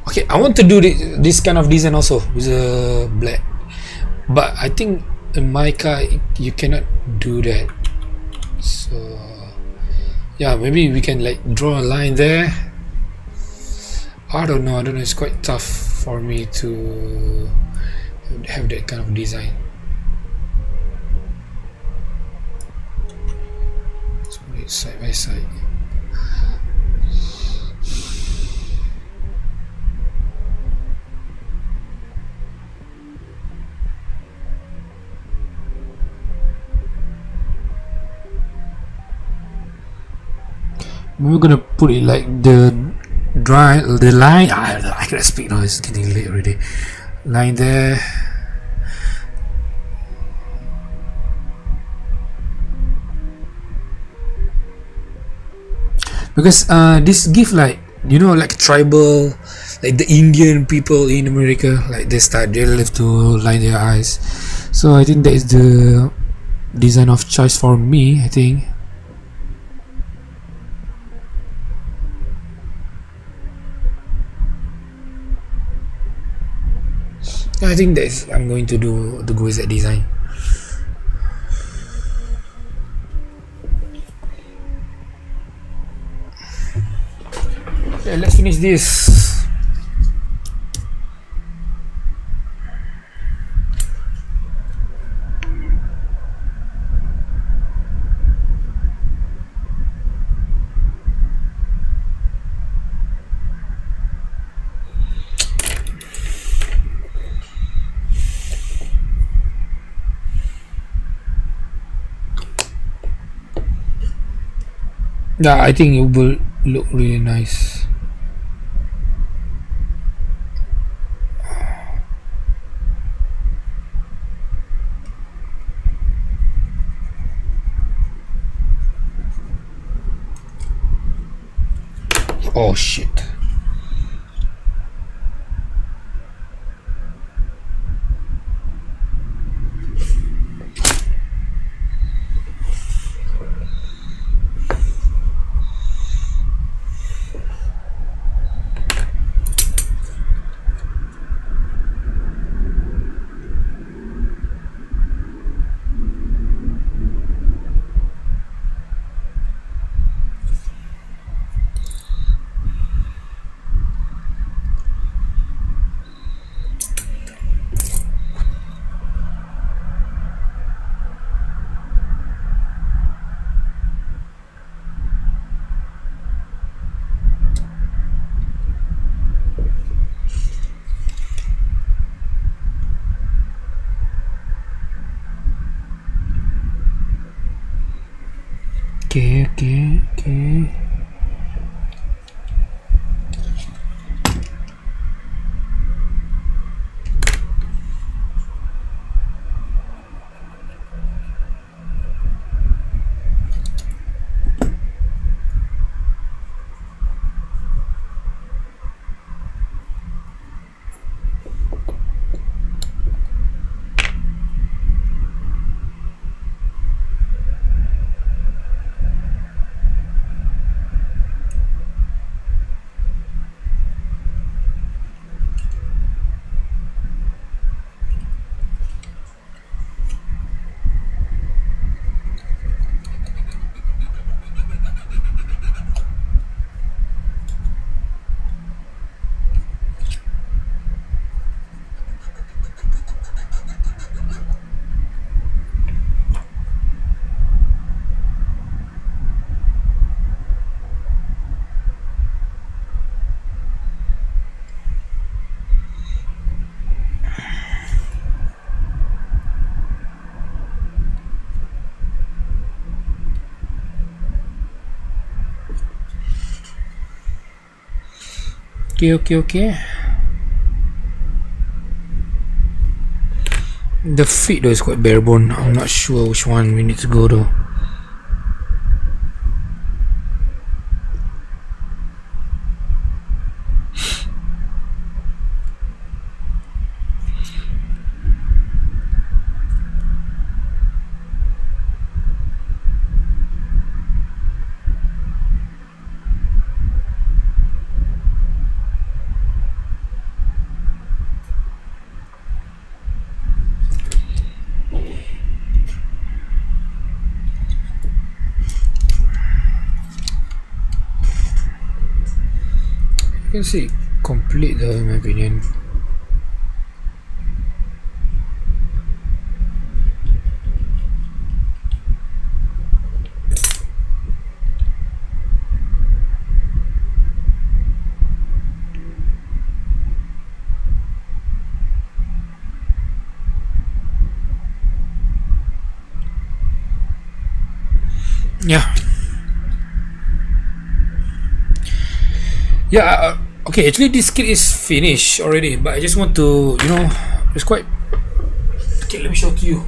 okay, I want to do this kind of design also with a black, but I think in my car you cannot do that. So yeah, maybe we can like draw a line there. I don't know. It's quite tough for me to have that kind of design. So it's side by side. We're gonna put it like the line. I can't speak now. It's getting late already. Line there. Because this give like, you know, like tribal, like the Indian people in America, like they love to line their eyes. So I think that is the design of choice for me, I think. I think that's I'm going to go with that design. Yeah, let's finish this. Yeah, I think it will look really nice. Oh shit. Okay. Okay. The feet though is quite bare bone. I'm not sure which one we need to go though. You can see complete though, in my opinion. Yeah. Yeah, okay, actually this kit is finished already, but I just want to, it's quite... Okay, let me show to you.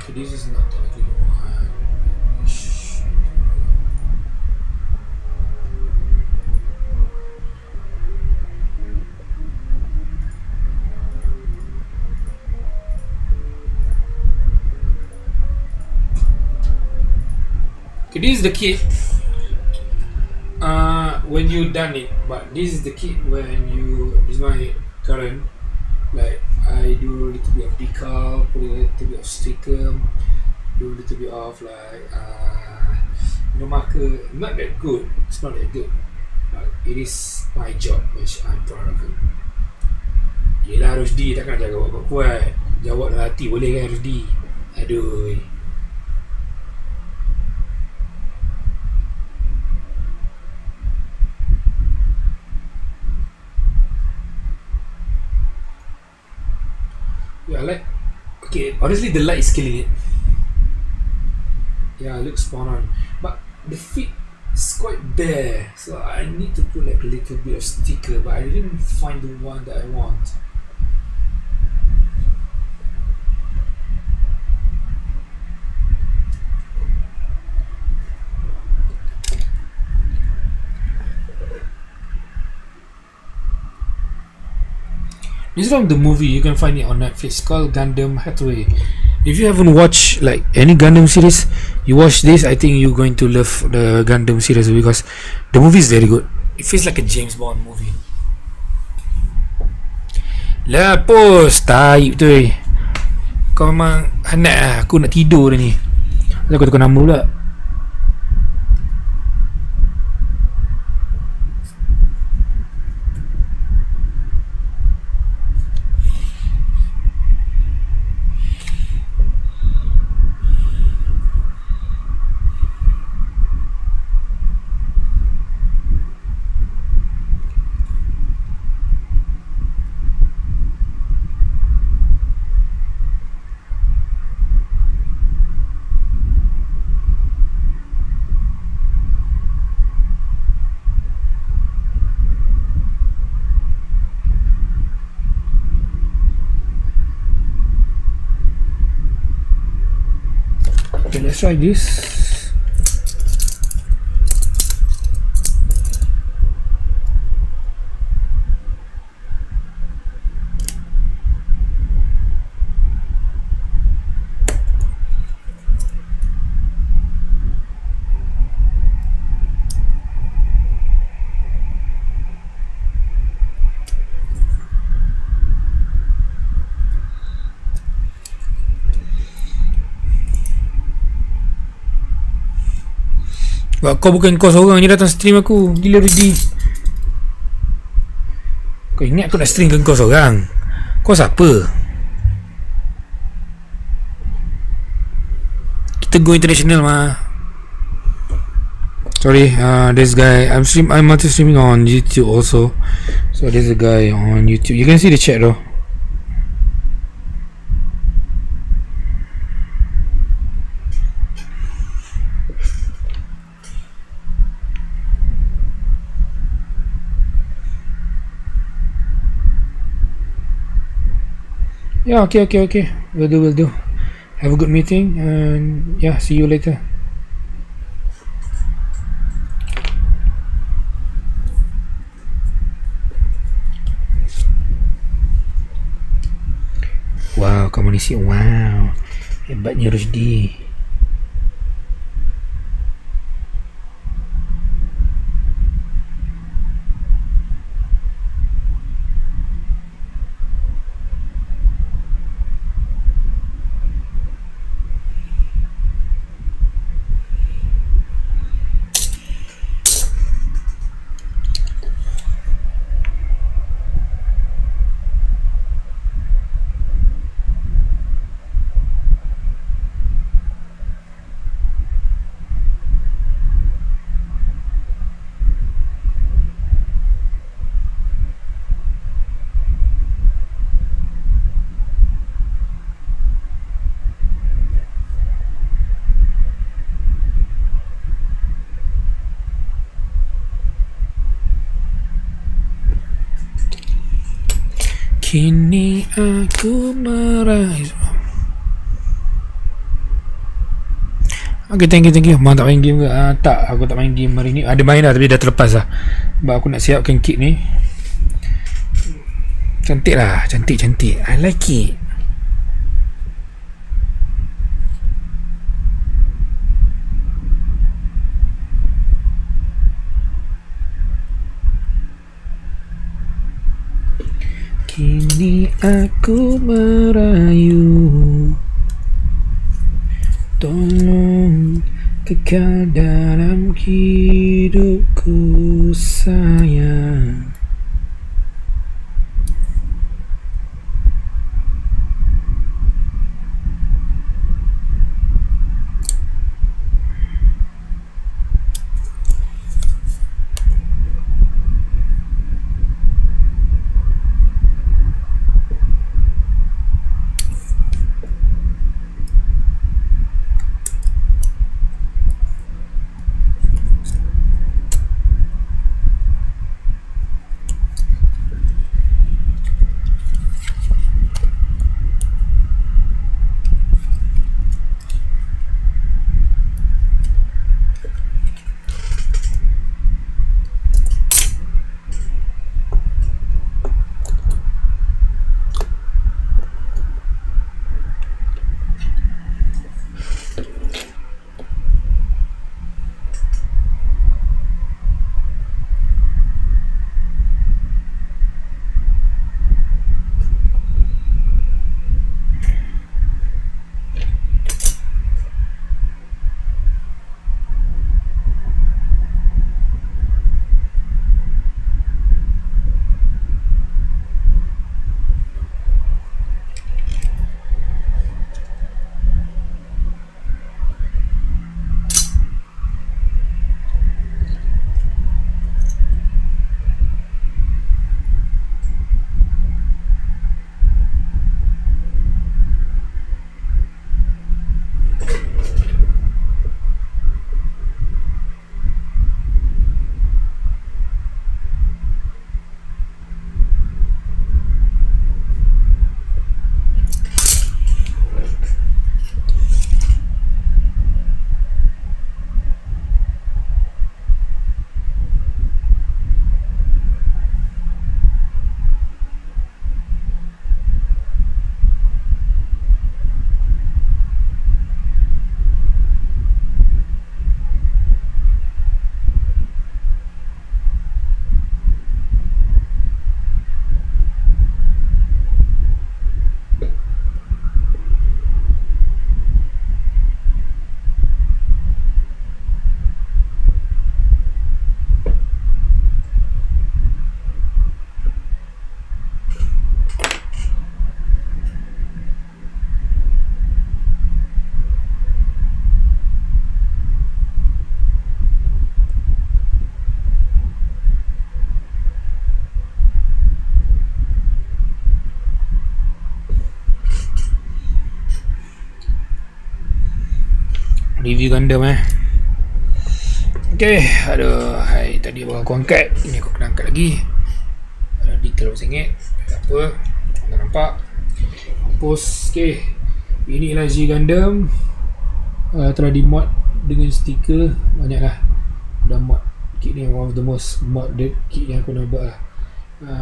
Okay, this is not technically the one. Okay, this is the kit when you done it, but this is the kit when you... This is my current. Like, I do a little bit of decal, put a little bit of sticker, do a little bit of like marker. Not that good, it's not that good, but it is my job which I'm proud of it. Yelah Rusdi, takkan nak jaga buat kuat. Jawab dalam hati boleh kan Rusdi? Aduh. Yeah, I like... Okay, honestly the light is killing it. Yeah, it looks spot on. But the fit is quite bare, so I need to put like a little bit of sticker, but I didn't find the one that I want. This is from the movie, you can find it on Netflix, called Gundam Hathaway. If you haven't watched like any Gundam series, you watch this, I think you're going to love the Gundam series because the movie is very good. It feels like a James Bond movie. Lah pos, taib tu kau memang anak lah, aku nak tidur dah ni. Aku tukar nama pula. Okay, let's try this. Sebab kau bukan kau seorang je datang stream aku. Gila Rudy. Kau ingat aku nak stream ke kau seorang? Kau siapa? Kita go international mah. Sorry, this guy I'm multi streaming on YouTube also. So there's a guy on YouTube. You can see the chat though. Yeah, okay. Will do. Have a good meeting and yeah, see you later. Wow, kamu ni sih, wow, hebatnya Rusdi. Kini aku meraih. Okay, thank you. Abang tak main game ke? Tak, aku tak main game hari ni. Ada main lah tapi dah terlepas lah. Sebab aku nak siapkan kit ni. Cantik lah, cantik. I like it. Kini aku merayu. Tolong kekal dalam hidupku sayang. Review Gundam Okay, aduh, hai, tadi baru aku angkat. Ini aku kena angkat lagi. Ada detail RM1. Tak apa, tak nampak. Hapus. Okay, inilah G Gundam. Telah di mod dengan stiker. Banyak lah. Dah mod kit ni, one of the most modded kit yang aku nak buat lah.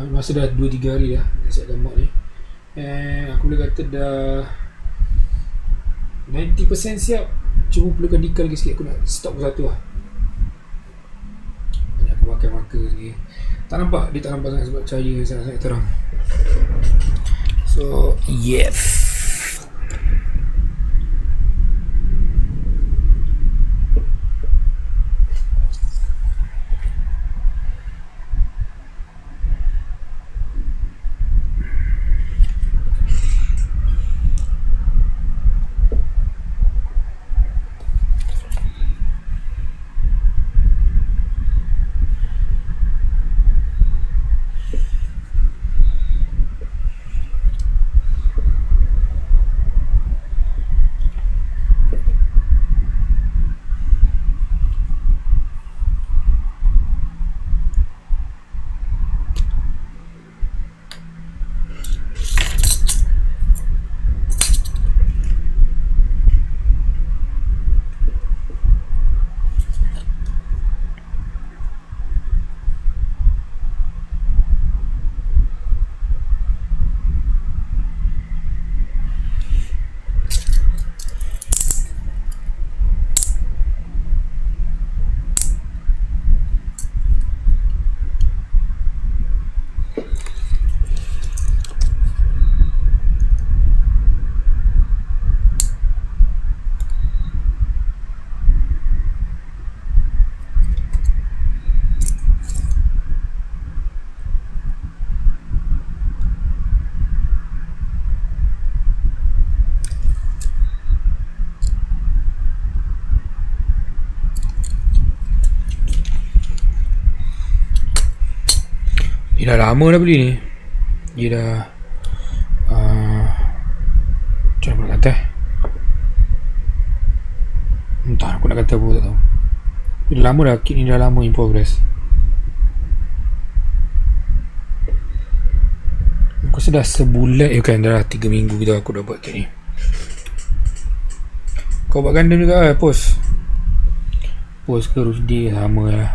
Masa dah 2-3 hari dah siapkan mod ni. Aku boleh kata dah 90% siap. Cuma perlukan dikal lagi sikit. Aku nak stop satu lah. Banyak aku pakai marker lagi. Tak nampak. Dia tak nampak sangat sebab cahaya sangat-sangat terang. So yes. dah lama dah beli ni. Dia dah macam mana nak kata entah aku nak kata apa tak tahu. Dia dah lama dah, kit ni dah lama in progress. Aku rasa dah sebulan kan, dah 3 minggu gitu aku dah buat kit ni. Kau buat gundam juga lah, post ke Rusdi sama lah.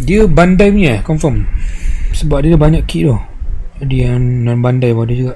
Dia bandai punya confirm. Sebab dia banyak kit tu. Dia yang non bandai pun ada juga.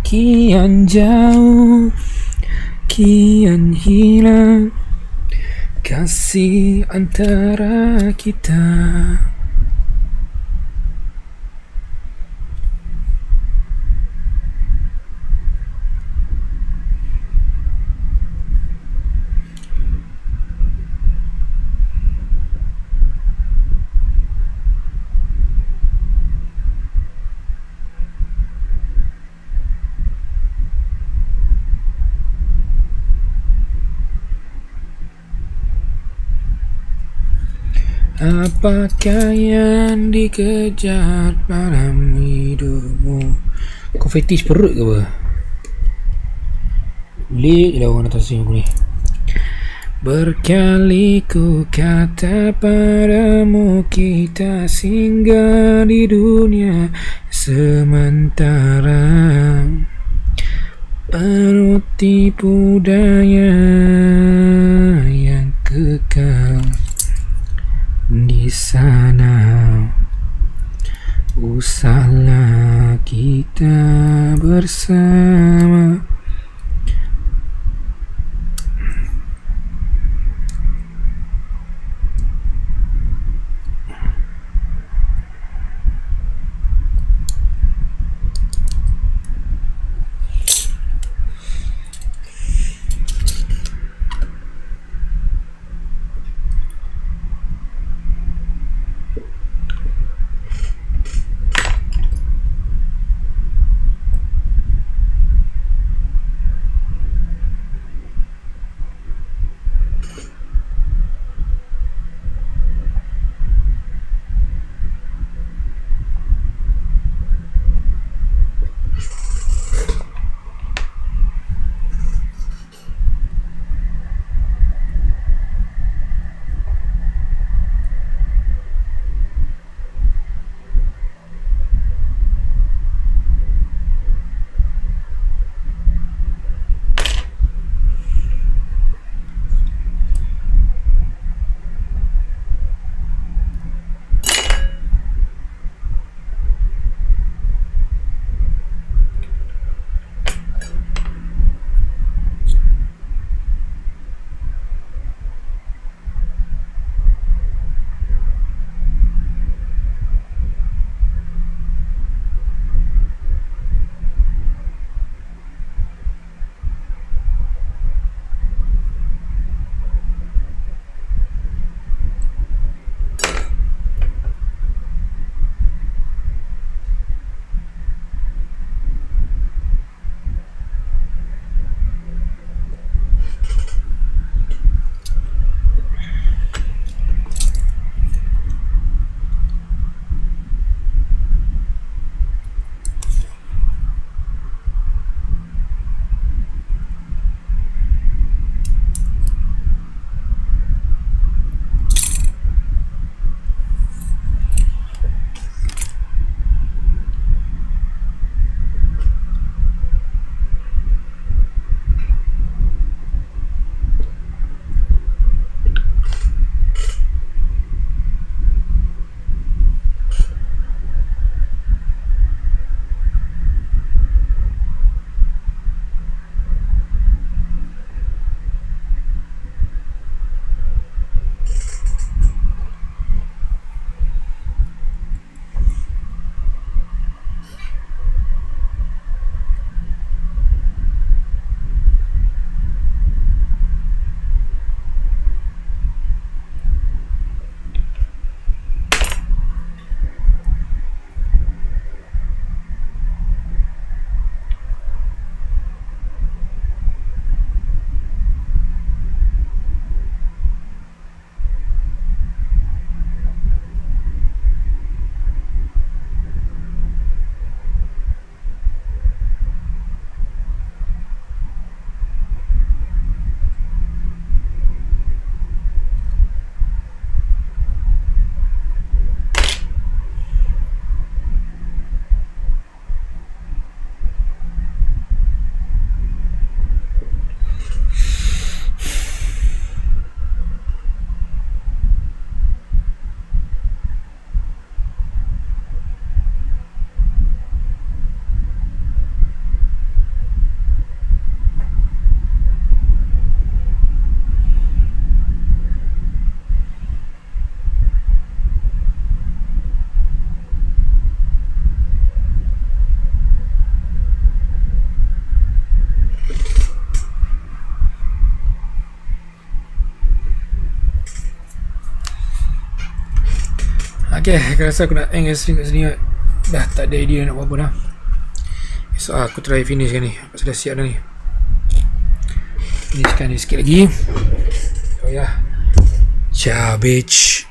Kian jauh, kian hilang kasih antara kita. Apakah yang dikejar dalam hidupmu? Kau fetish perut ke apa? Lik je lah orang atas sini aku ni. Berkali ku kata padamu, kita singgah di dunia sementara, penuh tipu daya yang kekal. Di sana usahlah kita bersama. Okay, aku rasa aku nak end kat sini kot. Dah tak ada idea nak buat apa dah. So aku try finish kan ni. Aku sudah siap dah ni. Finishkan ni sikit lagi. Oh ya. Ciao bitch.